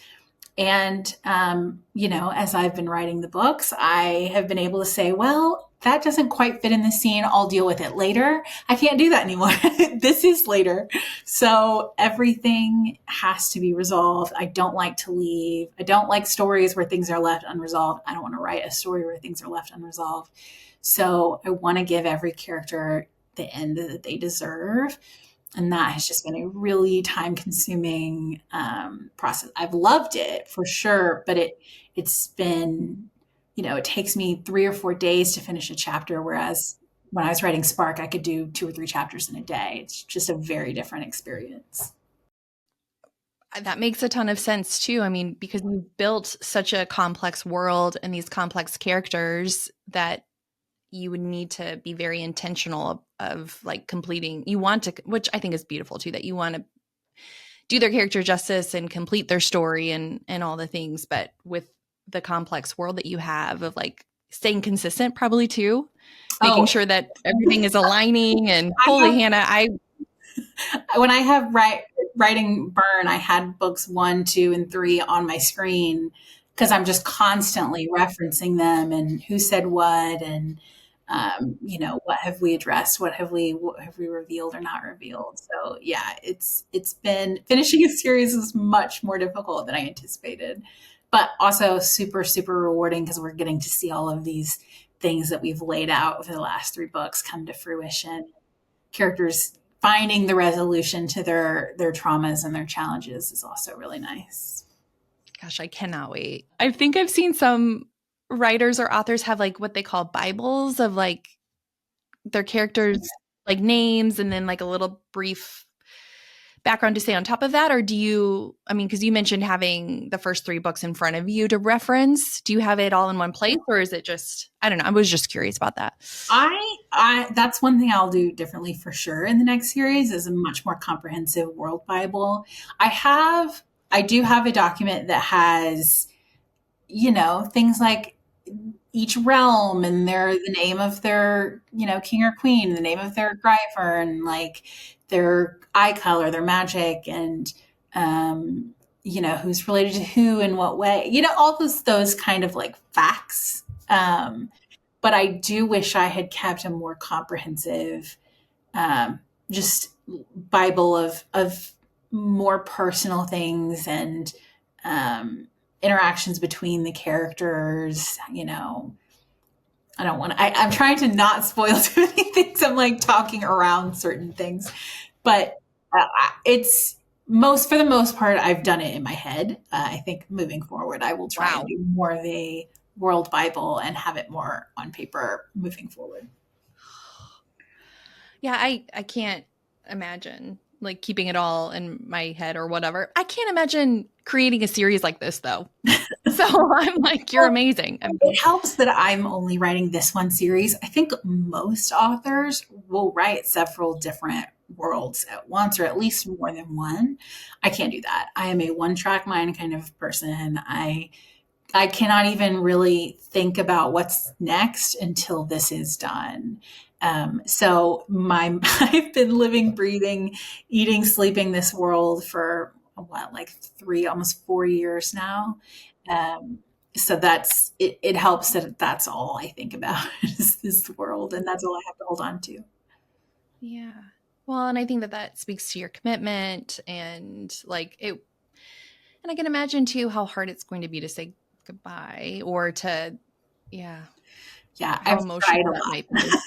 And, as I've been writing the books, I have been able to say, well, that doesn't quite fit in the scene. I'll deal with it later. I can't do that anymore. This is later. So everything has to be resolved. I don't like to leave. I don't like stories where things are left unresolved. I don't want to write a story where things are left unresolved. So I want to give every character the end that they deserve. And that has just been a really time consuming process. I've loved it for sure, but it's been, it takes me 3 or 4 days to finish a chapter. Whereas when I was writing Spark, I could do 2 or 3 chapters in a day. It's just a very different experience. That makes a ton of sense too. I mean, because you've built such a complex world and these complex characters that you would need to be very intentional of like completing. You want to, which I think is beautiful too, that you want to do their character justice and complete their story and all the things. But with the complex world that you have of like staying consistent, probably too, making sure that everything is aligning. And I holy have Hannah, when I have writing burn, I had books 1, 2, and 3 on my screen because I'm just constantly referencing them and who said what and what have we addressed, what have we revealed or not revealed. So yeah, it's been finishing a series is much more difficult than I anticipated, but also super super rewarding because we're getting to see all of these things that we've laid out over the last 3 books come to fruition, characters finding the resolution to their traumas and their challenges is also really nice. Gosh, I cannot wait. I think I've seen some writers or authors have like what they call Bibles of like their characters, like names, and then like a little brief background to say on top of that. Or do you, I mean, because you mentioned having the first 3 books in front of you to reference, do you have it all in one place, or is it just, I don't know, I was just curious about that. I that's one thing I'll do differently for sure in the next series is a much more comprehensive world Bible. I do have a document that has, things like each realm and the name of their, king or queen, the name of their gryphon, and like their eye color, their magic, and who's related to who in what way. All those kind of like facts. But I do wish I had kept a more comprehensive, just Bible of more personal things and interactions between the characters. I don't want to. I'm trying to not spoil too many things. I'm like talking around certain things, but it's for the most part, I've done it in my head. I think moving forward, I will try and Wow. do more of a world Bible and have it more on paper moving forward. Yeah, I can't imagine like keeping it all in my head or whatever. I can't imagine creating a series like this though. So I'm like, you're Well, amazing. I mean, it helps that I'm only writing this one series. I think most authors will write several different worlds at once, or at least more than one. I can't do that. I am a one track mind kind of person. I cannot even really think about what's next until this is done. So I've been living, breathing, eating, sleeping this world for what, like 3, almost 4 years now. Um, so it helps that that's all I think about is this world, and that's all I have to hold on to. yeah. Well, and I think that that speaks to your commitment and like it, and I can imagine too how hard it's going to be to say goodbye or to, yeah, Yeah, how I've cried emotional a that might be. lot.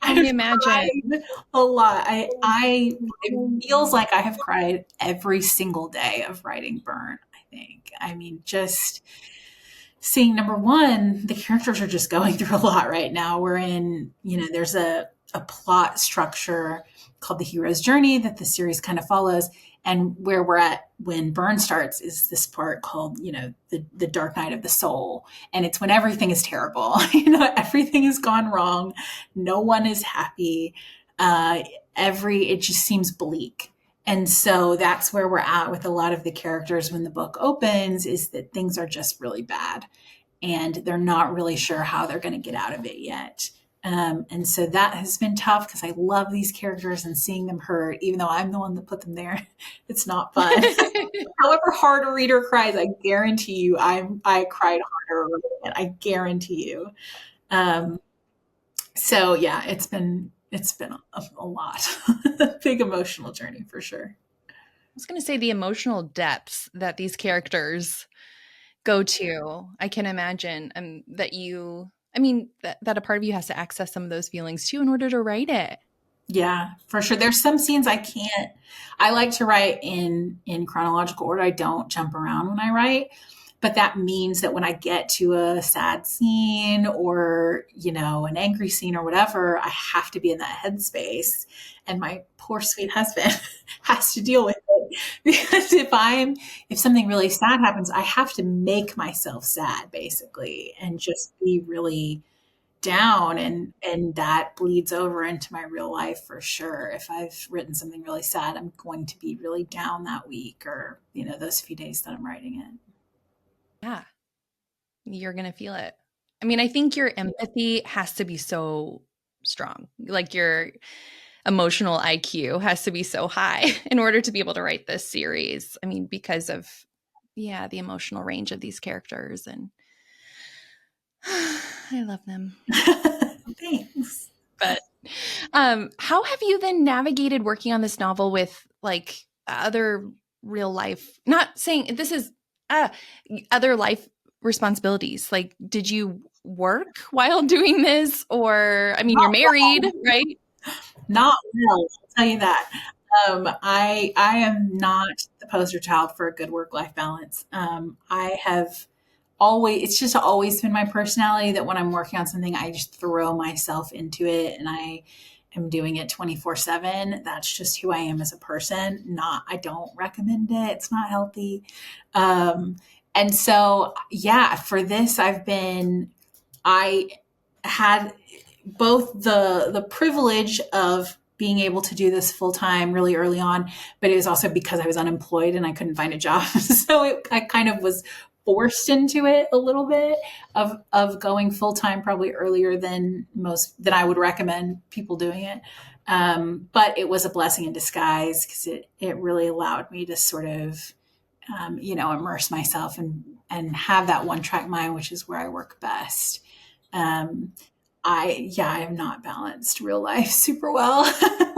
I can only I've imagine. cried a lot. It feels like I have cried every single day of writing Burn, I think. I mean, just seeing number one, the characters are just going through a lot right now. We're in, there's a plot structure called the hero's journey that the series kind of follows. And where we're at when Burn starts is this part called, the dark night of the soul. And it's when everything is terrible. Everything has gone wrong. No one is happy. It just seems bleak. And so that's where we're at with a lot of the characters when the book opens, is that things are just really bad and they're not really sure how they're going to get out of it yet. And so that has been tough because I love these characters and seeing them hurt, even though I'm the one that put them there. It's not fun. However hard a reader cries, I guarantee you, I cried harder. I guarantee you. Um, so yeah, it's been a lot, big emotional journey for sure. I was going to say the emotional depths that these characters go to. I can imagine that you, I mean, that a part of you has to access some of those feelings too in order to write it. Yeah, for sure. There's some scenes I can't. I like to write in chronological order. I don't jump around when I write, but that means that when I get to a sad scene or, an angry scene or whatever, I have to be in that headspace. And my poor sweet husband has to deal with it because if something really sad happens, I have to make myself sad basically and just be really down, and that bleeds over into my real life for sure. If I've written something really sad, I'm going to be really down that week or, those few days that I'm writing it. Yeah, you're going to feel it. I mean, I think your empathy has to be so strong. Like emotional IQ has to be so high in order to be able to write this series. I mean, because of, the emotional range of these characters. And I love them. Thanks. But how have you then navigated working on this novel with like other real life, not saying this is other life responsibilities? Like, did you work while doing this? Or, I mean, you're married, right? Not well, I'll tell you that. I am not the poster child for a good work-life balance. I have it's just always been my personality that when I'm working on something, I just throw myself into it and I am doing it 24/7. That's just who I am as a person. I don't recommend it. It's not healthy. And so, yeah, for this, I had both the privilege of being able to do this full time really early on, but it was also because I was unemployed and I couldn't find a job. So I kind of was forced into it a little bit of going full time, probably earlier than I would recommend people doing it. But it was a blessing in disguise because it really allowed me to sort of immerse myself and have that one track mind, which is where I work best. I have not balanced real life super well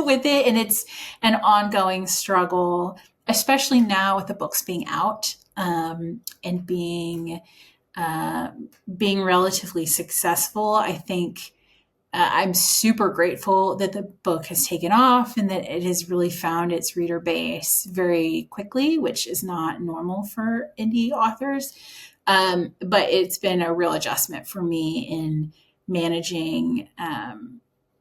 with it. And it's an ongoing struggle, especially now with the books being out, and being relatively successful. I think I'm super grateful that the book has taken off and that it has really found its reader base very quickly, which is not normal for indie authors. But it's been a real adjustment for me in managing,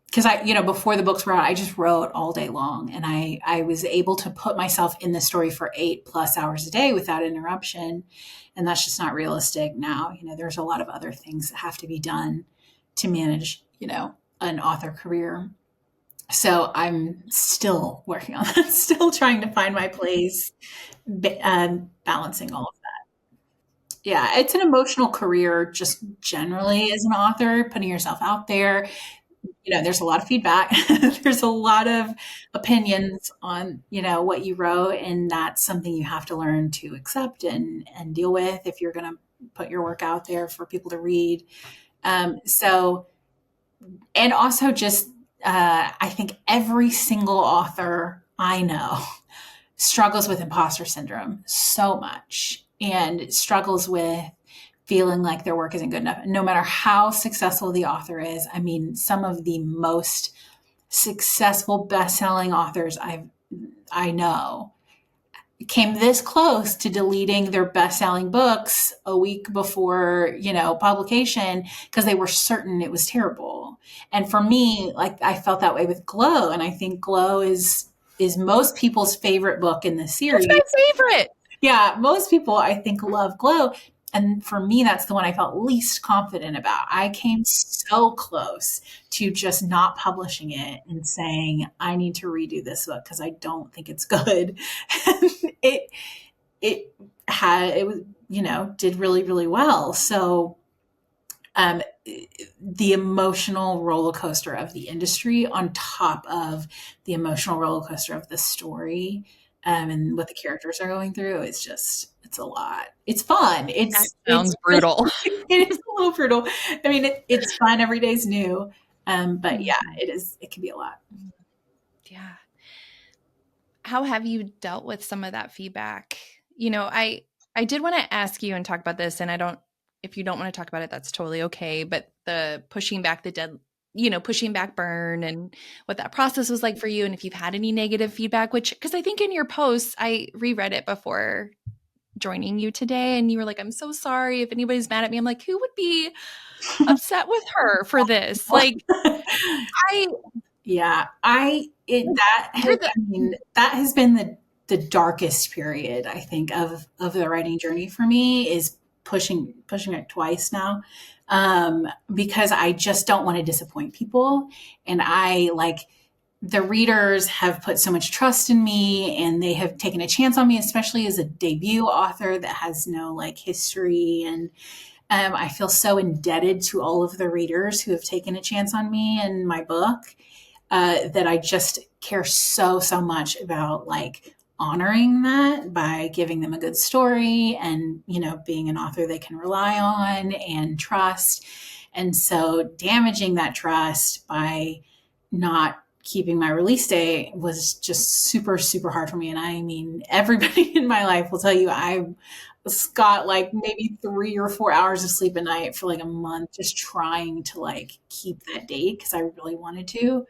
because before the books were out, I just wrote all day long, and I was able to put myself in the story for 8+ hours a day without interruption, and that's just not realistic now. There's a lot of other things that have to be done to manage, an author career. So I'm still working on that, still trying to find my place, balancing all of that. Yeah, it's an emotional career just generally as an author, putting yourself out there. There's a lot of feedback. There's a lot of opinions on, what you wrote, and that's something you have to learn to accept and deal with if you're going to put your work out there for people to read. And also just, I think every single author I know struggles with imposter syndrome so much and struggles with feeling like their work isn't good enough. No matter how successful the author is. I mean, some of the most successful best-selling authors I know came this close to deleting their best-selling books a week before, publication because they were certain it was terrible. And for me, like, I felt that way with Glow, and I think Glow is most people's favorite book in the series. It's my favorite. Yeah, most people I think love Glow. And for me, that's the one I felt least confident about. I came so close to just not publishing it and saying, I need to redo this book because I don't think it's good. it was, did really, really well. So the emotional roller coaster of the industry on top of the emotional roller coaster of the story, and what the characters are going through, it's a lot. It's fun. That sounds brutal. It is a little brutal. I mean, it's fun. Every day's new. But yeah, it can be a lot. Yeah. How have you dealt with some of that feedback? I did want to ask you and talk about this, and if you don't want to talk about it, that's totally okay. But the pushing back pushing back burn and what that process was like for you. And if you've had any negative feedback, because I think in your posts, I reread it before joining you today, and you were like, I'm so sorry if anybody's mad at me. I'm like, who would be upset with her for this? Like, that has been the darkest period, I think, of the writing journey for me, is pushing it twice now, because I just don't want to disappoint people. And the readers have put so much trust in me, and they have taken a chance on me, especially as a debut author that has no history. And I feel so indebted to all of the readers who have taken a chance on me and my book. that I just care so, so much about like honoring that by giving them a good story and, being an author they can rely on and trust. And so damaging that trust by not keeping my release date was just super, super hard for me. And I mean, everybody in my life will tell you I got like maybe 3 or 4 hours of sleep a night for like a month, just trying to like keep that date because I really wanted to.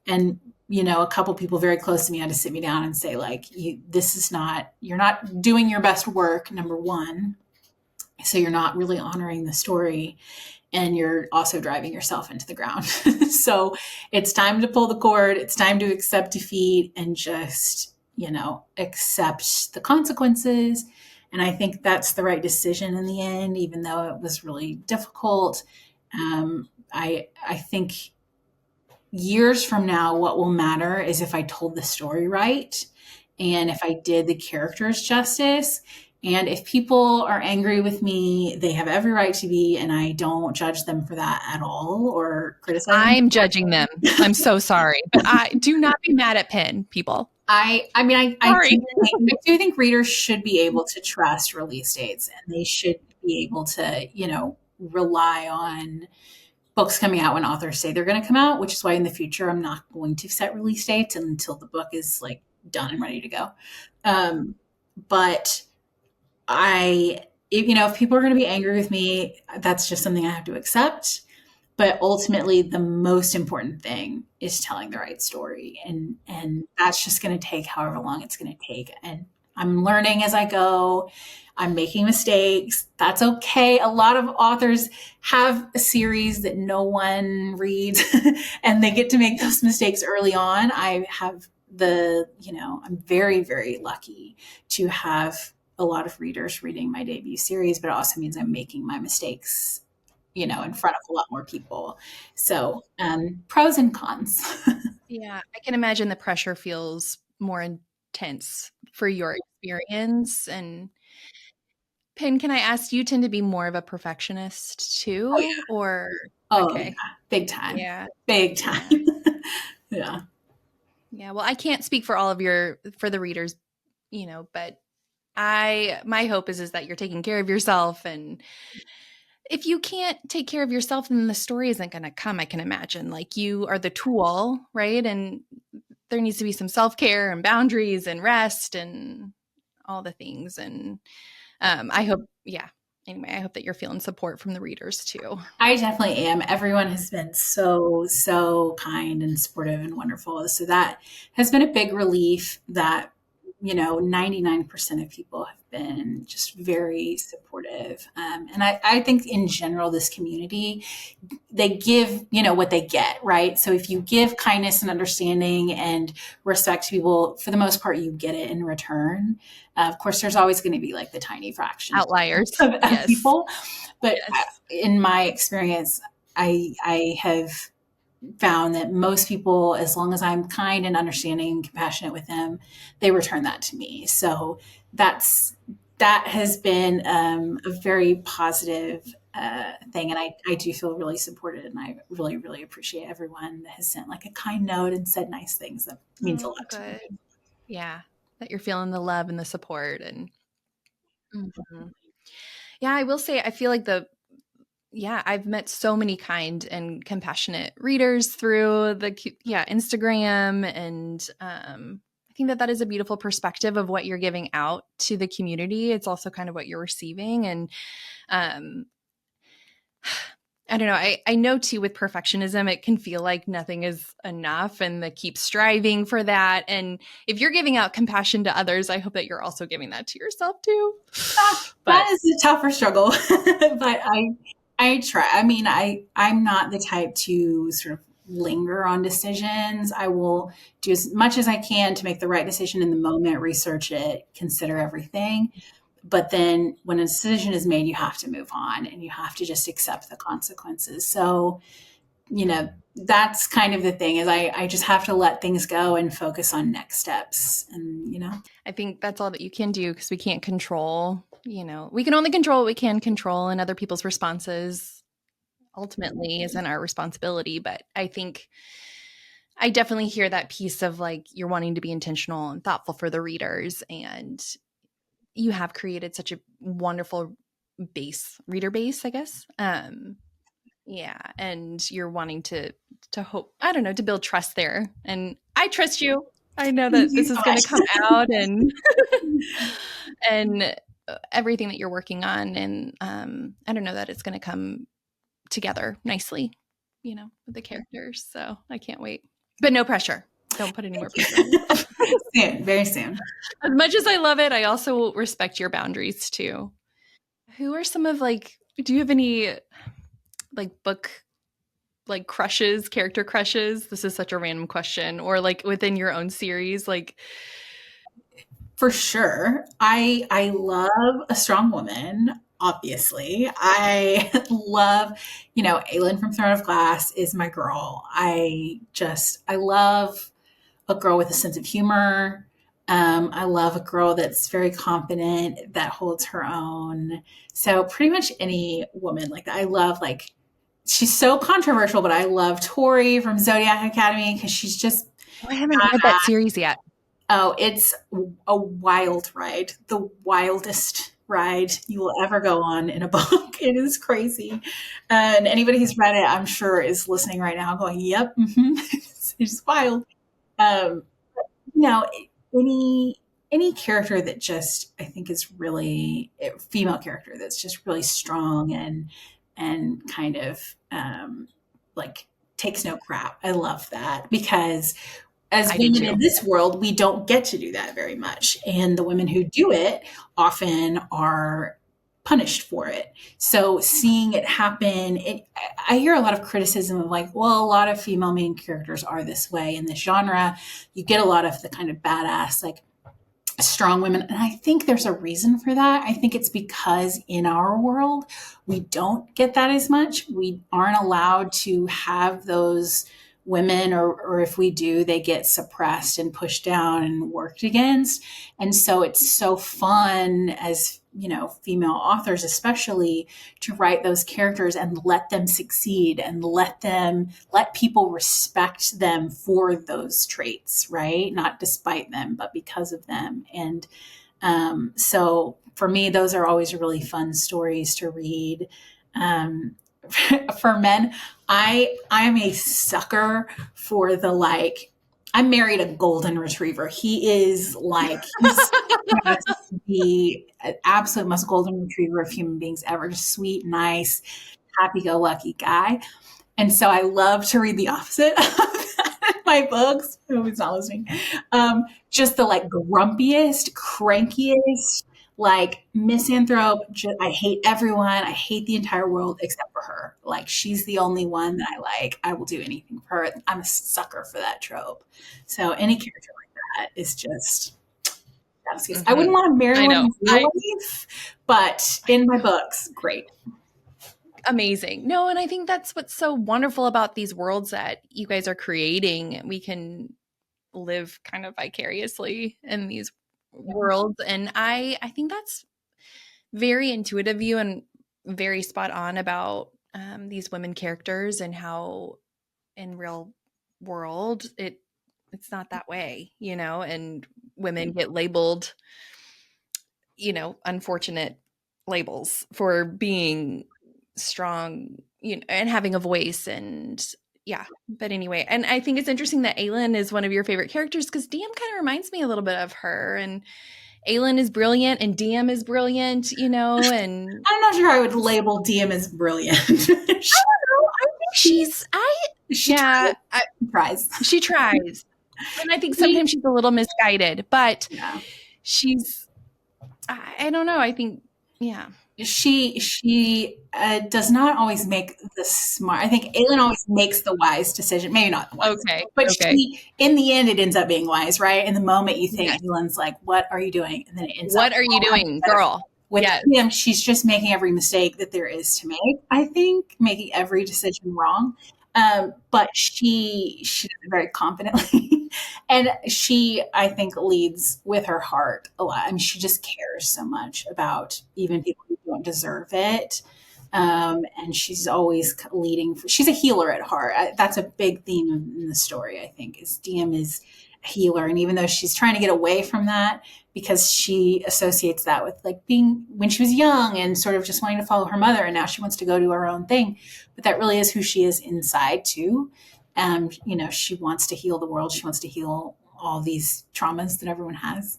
And, a couple people very close to me had to sit me down and say, like, you're not doing your best work, number one. So you're not really honoring the story and you're also driving yourself into the ground. So it's time to pull the cord. It's time to accept defeat and just, accept the consequences. And I think that's the right decision in the end, even though it was really difficult. I think years from now, what will matter is if I told the story right and if I did the characters justice. And if people are angry with me, they have every right to be, and I don't judge them for that at all or criticize them. I'm judging them. I'm so sorry, but I do not be mad at Penn, people. I mean, Sorry. I do think readers should be able to trust release dates and they should be able to, rely on books coming out when authors say they're going to come out, which is why in the future I'm not going to set release dates until the book is like done and ready to go. But if people are going to be angry with me, that's just something I have to accept. But ultimately, the most important thing is telling the right story, and that's just going to take however long it's going to take. And I'm learning as I go. I'm making mistakes. That's okay. A lot of authors have a series that no one reads, and they get to make those mistakes early on. I have I'm very, very lucky to have a lot of readers reading my debut series, but it also means I'm making my mistakes, in front of a lot more people. So, pros and cons. Yeah, I can imagine the pressure feels more intense for your experience. And Penn, can I ask, you tend to be more of a perfectionist Oh yeah. too? Or, Oh yeah. okay. Big time. Yeah. Big time. Yeah. Yeah. Yeah. Well, I can't speak for all of for the readers, but my hope is that you're taking care of yourself. And if you can't take care of yourself, then the story isn't going to come, I can imagine. Like, you are the tool, right? And there needs to be some self-care and boundaries and rest and all the things. And I hope, yeah. Anyway, I hope that you're feeling support from the readers too. I definitely am. Everyone has been so, so kind and supportive and wonderful. So that has been a big relief that, 99% of people have been just very supportive. And I think in general, this community, they give, what they get, right? So if you give kindness and understanding and respect to people, for the most part, you get it in return. Of course, there's always going to be like the tiny fraction Outliers. of Yes. people. But Yes. in my experience, I have found that most people, as long as I'm kind and understanding and compassionate with them, they return that to me. So that has been a very positive thing. And I do feel really supported, and I really, really appreciate everyone that has sent like a kind note and said nice things. That means a lot to me. Yeah. That you're feeling the love and the support. And Mhm. Yeah, I will say, I feel like I've met so many kind and compassionate readers through Instagram. And I think that is a beautiful perspective of what you're giving out to the community. It's also kind of what you're receiving. And um, I don't know. I know too, with perfectionism, it can feel like nothing is enough and the keep striving for that. And if you're giving out compassion to others, I hope that you're also giving that to yourself too. That is a tougher struggle, but I try. I mean, I'm not the type to sort of linger on decisions. I will do as much as I can to make the right decision in the moment, research it, consider everything. But then when a decision is made, you have to move on and you have to just accept the consequences. So, that's kind of the thing, is I just have to let things go and focus on next steps. And, I think that's all that you can do, because we can't control, we can only control what we can control, and other people's responses ultimately isn't our responsibility. But I think I definitely hear that piece of like you're wanting to be intentional and thoughtful for the readers, and you have created such a wonderful reader base, I guess. Yeah, and you're wanting to hope, I don't know, to build trust there. And I trust you. I know Thank that you this so is going to come much. out and everything that you're working on, and I don't know that it's going to come together nicely, with the characters. So I can't wait. But no pressure. Don't put any more pressure on yourself. Soon, very soon. As much as I love it, I also respect your boundaries too. Who are some of do you have any book crushes, character crushes? This is such a random question. Or within your own series, For sure. I love a strong woman, obviously. I love, Aelin from Throne of Glass is my girl. I love a girl with a sense of humor. I love a girl that's very confident, that holds her own. So pretty much any woman like that. I love she's so controversial, but I love Tori from Zodiac Academy because she's just I haven't read that series yet. Oh, it's a wild ride. The wildest ride you will ever go on in a book. It is crazy. And anybody who's read it, I'm sure, is listening right now going, yep, it's wild. Um, you know, any any character that just I think is really female character that's just really strong and kind of like takes no crap. I love that because as I do women in too. this world, we don't get to do that very much. And the women who do it often are punished for it. So seeing it happen, I hear a lot of criticism of well, a lot of female main characters are this way in this genre. You get a lot of the kind of badass, strong women. And I think there's a reason for that. I think it's because in our world, we don't get that as much. We aren't allowed to have those women, or if we do, they get suppressed and pushed down and worked against. And so it's so fun as, female authors, especially, to write those characters and let them succeed and let people respect them for those traits, right? Not despite them, but because of them. And so for me, those are always really fun stories to read. Um, for men, I'm a sucker for I married a golden retriever. He is he's the absolute most golden retriever of human beings ever. Just sweet, nice, happy-go-lucky guy. And so I love to read the opposite of that in my books. Oh, he's not listening. Just the grumpiest, crankiest, misanthrope. I hate everyone. I hate the entire world except for her. She's the only one that I like. I will do anything for her. I'm a sucker for that trope. So any character like that is just I wouldn't want to marry I one know. in real life, but in my books, great. Amazing. No, and I think that's what's so wonderful about these worlds that you guys are creating. We can live kind of vicariously in these worlds. And I think that's very intuitive of you and very spot on about these women characters and how in real world it's not that way, and women get labeled, unfortunate labels for being strong, and having a voice. And yeah, but anyway, and I think it's interesting that Aelin is one of your favorite characters because DM kind of reminds me a little bit of her, and Aelin is brilliant and DM is brilliant, and I'm not sure I would label DM as brilliant. I don't know. I think she tries. She tries. And I think sometimes she's a little misguided, but Yeah. I don't know. I think, yeah. She does not always make the smart. I think Aelin always makes the wise decision. Maybe not the wise, Okay. but Okay. in the end, it ends up being wise, right? In the moment, you think Yes. Aelin's what are you doing? And then it ends What up. are you doing, girl? With Yes. him, she's just making every mistake that there is to make. I think making every decision wrong. But she does it very confidently, and I think, leads with her heart a lot. I mean, she just cares so much about even people who don't deserve it. And she's always leading. She's a healer at heart. That's a big theme in the story, I think, is Diem is a healer. And even though she's trying to get away from that because she associates that with like being when she was young and sort of just wanting to follow her mother, and now she wants to go do her own thing. But that really is who she is inside too. She wants to heal the world. She wants to heal all these traumas that everyone has.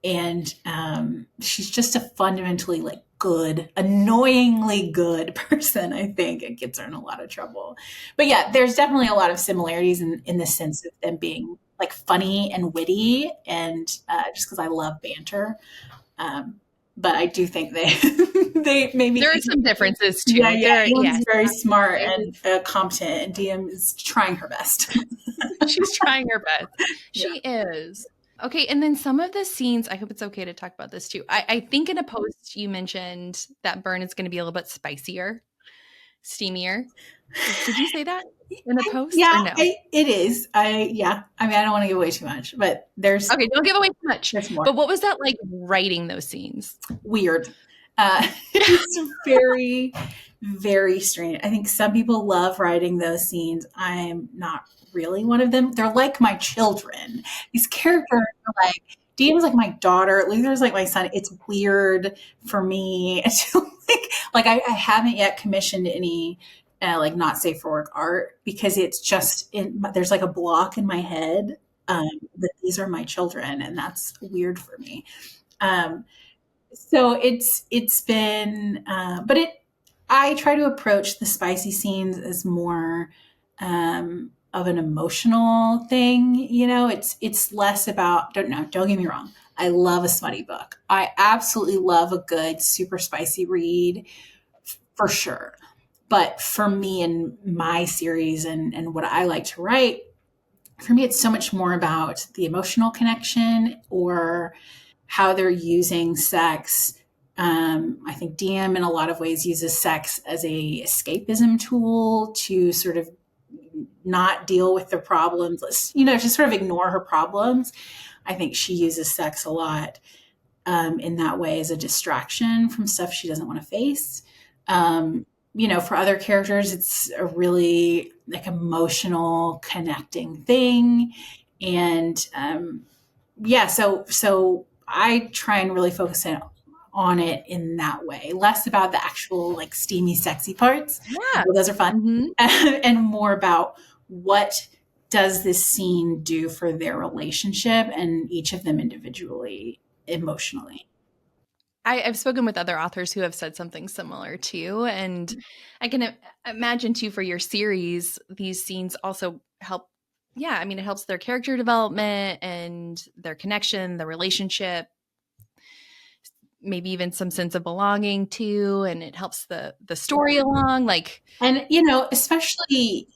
And she's just a fundamentally like good, annoyingly good person. I think it gets her in a lot of trouble. But yeah, there's definitely a lot of similarities in the sense of them being like funny and witty, and just because I love banter. But I do think they maybe there are some differences too. yeah. Elon's Yes, very smart and competent, and Diem is trying her best. she's trying her best. She Yeah. is. Okay, and then some of the scenes, I hope it's okay to talk about this too. I think in a post you mentioned that burn is going to be a little bit spicier, steamier. Did you say that in a post or Yeah, no? it is. I mean, I don't want to give away too much, but Okay, don't give away too much. there's more. But what was that like writing those scenes? Weird. It's very, very strange. I think some people love writing those scenes. I'm not really one of them. They're like my children. These characters are like Dean's like my daughter. Luther's like my son. It's weird for me. It's like I haven't yet commissioned any like not safe for work art because it's just there's like a block in my head that these are my children, and that's weird for me. Um, so it's been, but I try to approach the spicy scenes as more of an emotional thing. It's less about. Don't get me wrong. I love a smutty book. I absolutely love a good, super spicy read for sure. But for me and my series and what I like to write, for me, it's so much more about the emotional connection or how they're using sex. I think DM in a lot of ways uses sex as a escapism tool to sort of not deal with their problems. Just sort of ignore her problems. I think she uses sex a lot in that way as a distraction from stuff she doesn't want to face. For other characters, it's a really like emotional connecting thing. And so I try and really focus on it in that way, less about the actual like steamy, sexy parts. Yeah. Those are fun. Mm-hmm. And more about what does this scene do for their relationship and each of them individually, emotionally. I've spoken with other authors who have said something similar too. And I can imagine too, for your series, these scenes also help. Yeah, I mean, it helps their character development and their connection, the relationship, maybe even some sense of belonging too. And it helps the story along. And, especially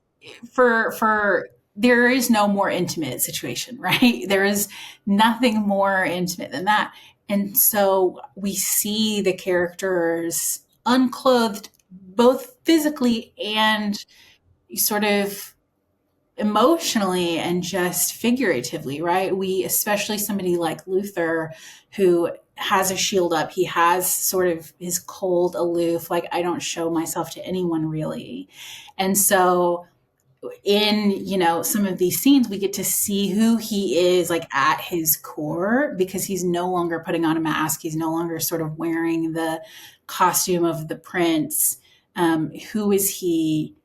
for there is no more intimate situation, right? There is nothing more intimate than that. And so we see the characters unclothed, both physically and sort of emotionally and just figuratively, right? Especially somebody like Luther, who has a shield up, he has sort of his cold, aloof, like, I don't show myself to anyone really. And so in some of these scenes we get to see who he is like at his core, because he's no longer putting on a mask, he's no longer sort of wearing the costume of the prince. Who is he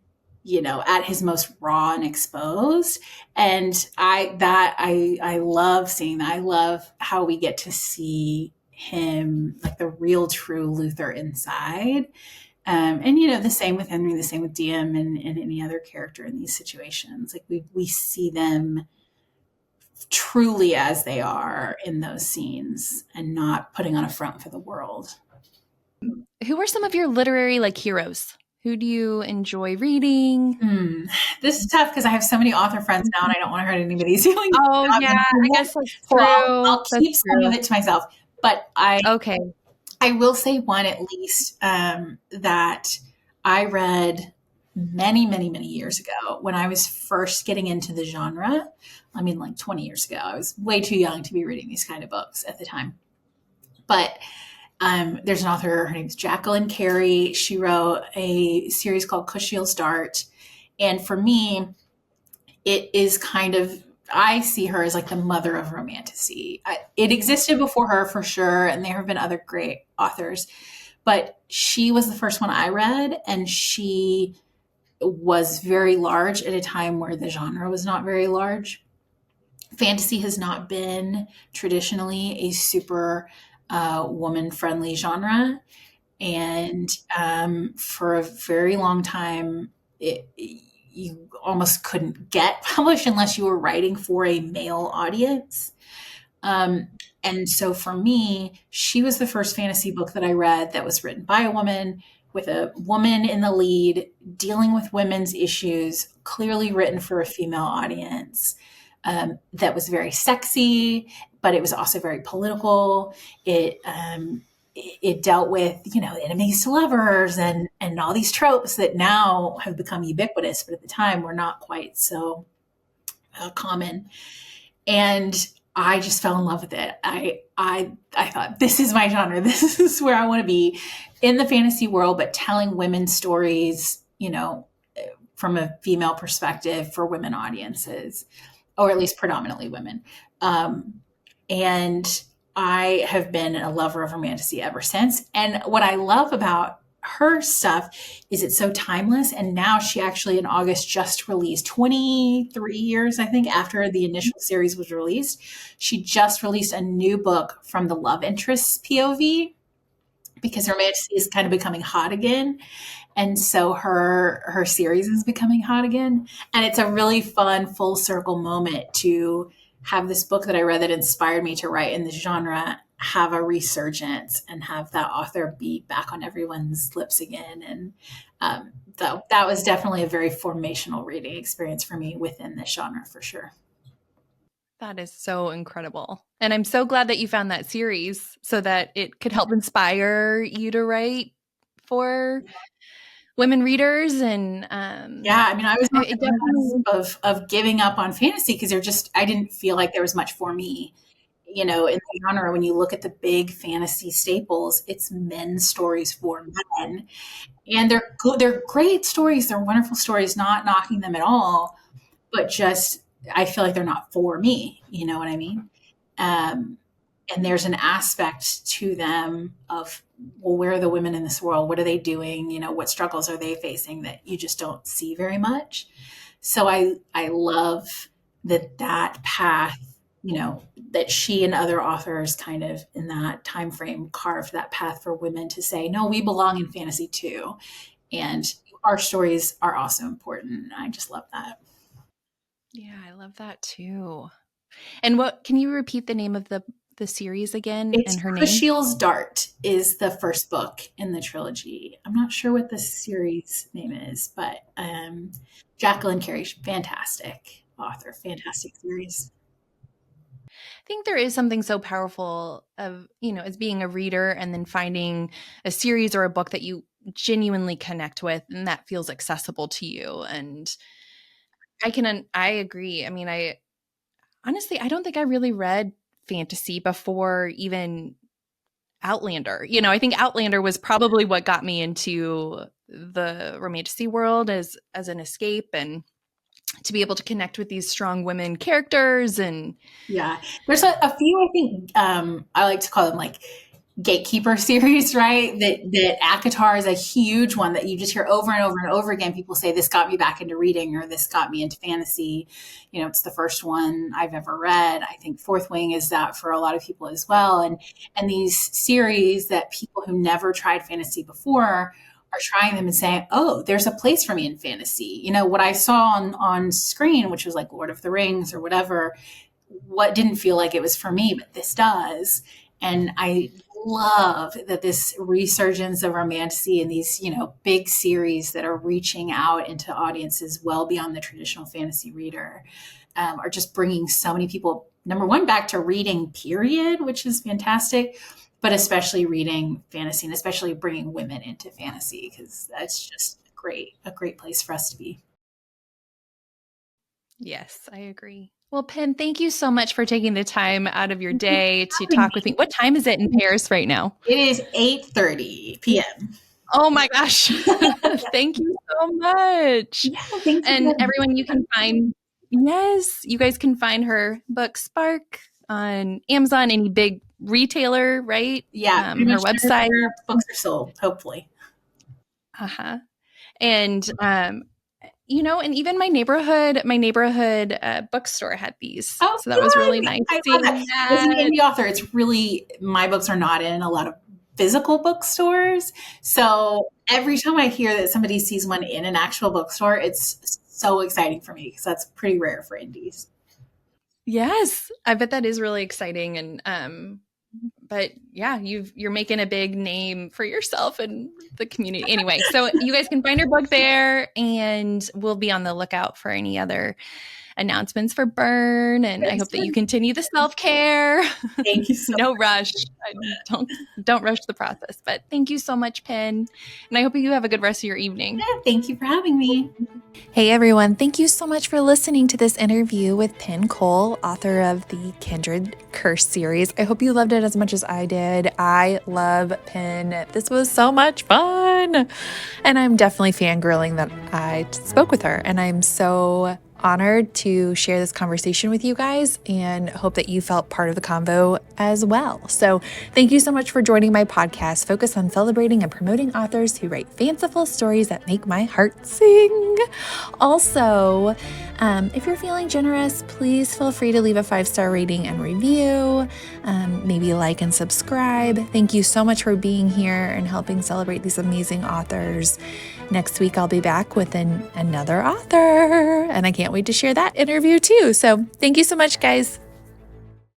at his most raw and exposed? And I love seeing that. I love how we get to see him, like the real true Luther inside. And the same with Henry, the same with Diem, and any other character in these situations. Like we see them truly as they are in those scenes, and not putting on a front for the world. Who are some of your literary heroes? Who do you enjoy reading? This is tough because I have so many author friends now, and I don't want to hurt anybody's feelings. Oh yeah, I guess that's true. I'll keep some of it to myself. But okay. I will say one at least that I read many, many, many years ago when I was first getting into the genre. I mean, like 20 years ago. I was way too young to be reading these kind of books at the time. But There's an author, her name's Jacqueline Carey. She wrote a series called Cushiel's Dart. And for me, it is kind of, I see her as like the mother of romantasy. It existed before her for sure, and there have been other great authors, but she was the first one I read, and she was very large at a time where the genre was not very large. Fantasy has not been traditionally a super woman friendly genre. And for a very long time, you almost couldn't get published unless you were writing for a male audience. Um, and so for me, she was the first fantasy book that I read that was written by a woman with a woman in the lead, dealing with women's issues, clearly written for a female audience. That was very sexy, but it was also very political. It dealt with, enemies to lovers and all these tropes that now have become ubiquitous, but at the time were not quite so common. And I just fell in love with it. I thought, this is my genre. This is where I want to be, in the fantasy world, but telling women's stories, from a female perspective for women audiences, or at least predominantly women. And I have been a lover of romantasy ever since. And what I love about her stuff is it's so timeless. And now she actually in August just released, 23 years, I think, after the initial series was released, she just released a new book from the love interest's POV, because romantasy is kind of becoming hot again. And so her series is becoming hot again. And it's a really fun full circle moment to have this book that I read that inspired me to write in this genre have a resurgence and have that author be back on everyone's lips again. And that was definitely a very formational reading experience for me within this genre, for sure. That is so incredible. And I'm so glad that you found that series so that it could help inspire you to write for women readers. And yeah, I mean, I was on it the definitely, cusp of giving up on fantasy because I didn't feel like there was much for me. In the genre, when you look at the big fantasy staples, it's men's stories for men, and they're good. They're great stories. They're wonderful stories. Not knocking them at all, but just I feel like they're not for me. You know what I mean? Um, and there's an aspect to them of, well, where are the women in this world? What are they doing? What struggles are they facing that you just don't see very much? So I love that path, that she and other authors kind of in that time frame carved that path for women to say, no, we belong in fantasy too. And our stories are also important. I just love that. yeah, I love that too. And what can you repeat the name of the series again It's and her name? Cushiel's Dart is the first book in the trilogy. I'm not sure what the series name is, but Jacqueline Carey, fantastic author, fantastic series. I think there is something so powerful of, as being a reader and then finding a series or a book that you genuinely connect with and that feels accessible to you. And I agree. I mean, I honestly, I don't think I really read fantasy before even Outlander. I think Outlander was probably what got me into the romantasy world as an escape and to be able to connect with these strong women characters. And Yeah, there's a few. I think I like to call them like gatekeeper series, right? That ACOTAR is a huge one that you just hear over and over and over again. People say this got me back into reading, or this got me into fantasy. It's the first one I've ever read. I think Fourth Wing is that for a lot of people as well. And these series that people who never tried fantasy before are trying them and saying, oh, there's a place for me in fantasy. What I saw on screen, which was like Lord of the Rings or whatever, what didn't feel like it was for me, but this does. And I love that this resurgence of romantasy and these, big series that are reaching out into audiences well beyond the traditional fantasy reader, are just bringing so many people, number one, back to reading, period, which is fantastic, but especially reading fantasy and especially bringing women into fantasy because that's just a great place for us to be. Yes, I agree. Well, Penn, thank you so much for taking the time out of your day to talk with me. What time is it in Paris right now? It is 8:30 p.m. Oh my gosh. Thank you so much. Yeah, thanks for And having me. everyone, yes, you guys can find her book Spark on Amazon, any big retailer, right? Yeah, pretty Her much website. everywhere books are sold, hopefully. Uh-huh. And and even my neighborhood bookstore had these. Oh, So that was really good. nice I love that. seeing As an that. indie author, it's really, my books are not in a lot of physical bookstores. So every time I hear that somebody sees one in an actual bookstore, it's so exciting for me because that's pretty rare for indies. Yes, I bet that is really exciting. And but yeah, you're making a big name for yourself and the community. Anyway, so you guys can find her book there, and we'll be on the lookout for any other announcements for Burn. And I hope that you continue the self-care. Thank you so No much. rush. Don't rush the process. But thank you so much, Penn. And I hope you have a good rest of your evening. Yeah, thank you for having me. Hey everyone, thank you so much for listening to this interview with Penn Cole, author of the Kindred Curse series. I hope you loved it as much as I did. I love Penn. This was so much fun. And I'm definitely fangirling that I spoke with her. And I'm so honored to share this conversation with you guys and hope that you felt part of the convo as well. So thank you so much for joining my podcast, focused on celebrating and promoting authors who write fanciful stories that make my heart sing. Also, if you're feeling generous, please feel free to leave a 5-star rating and review. Maybe like and subscribe. Thank you so much for being here and helping celebrate these amazing authors. Next week, I'll be back with another author, and I can't wait to share that interview too. So thank you so much, guys.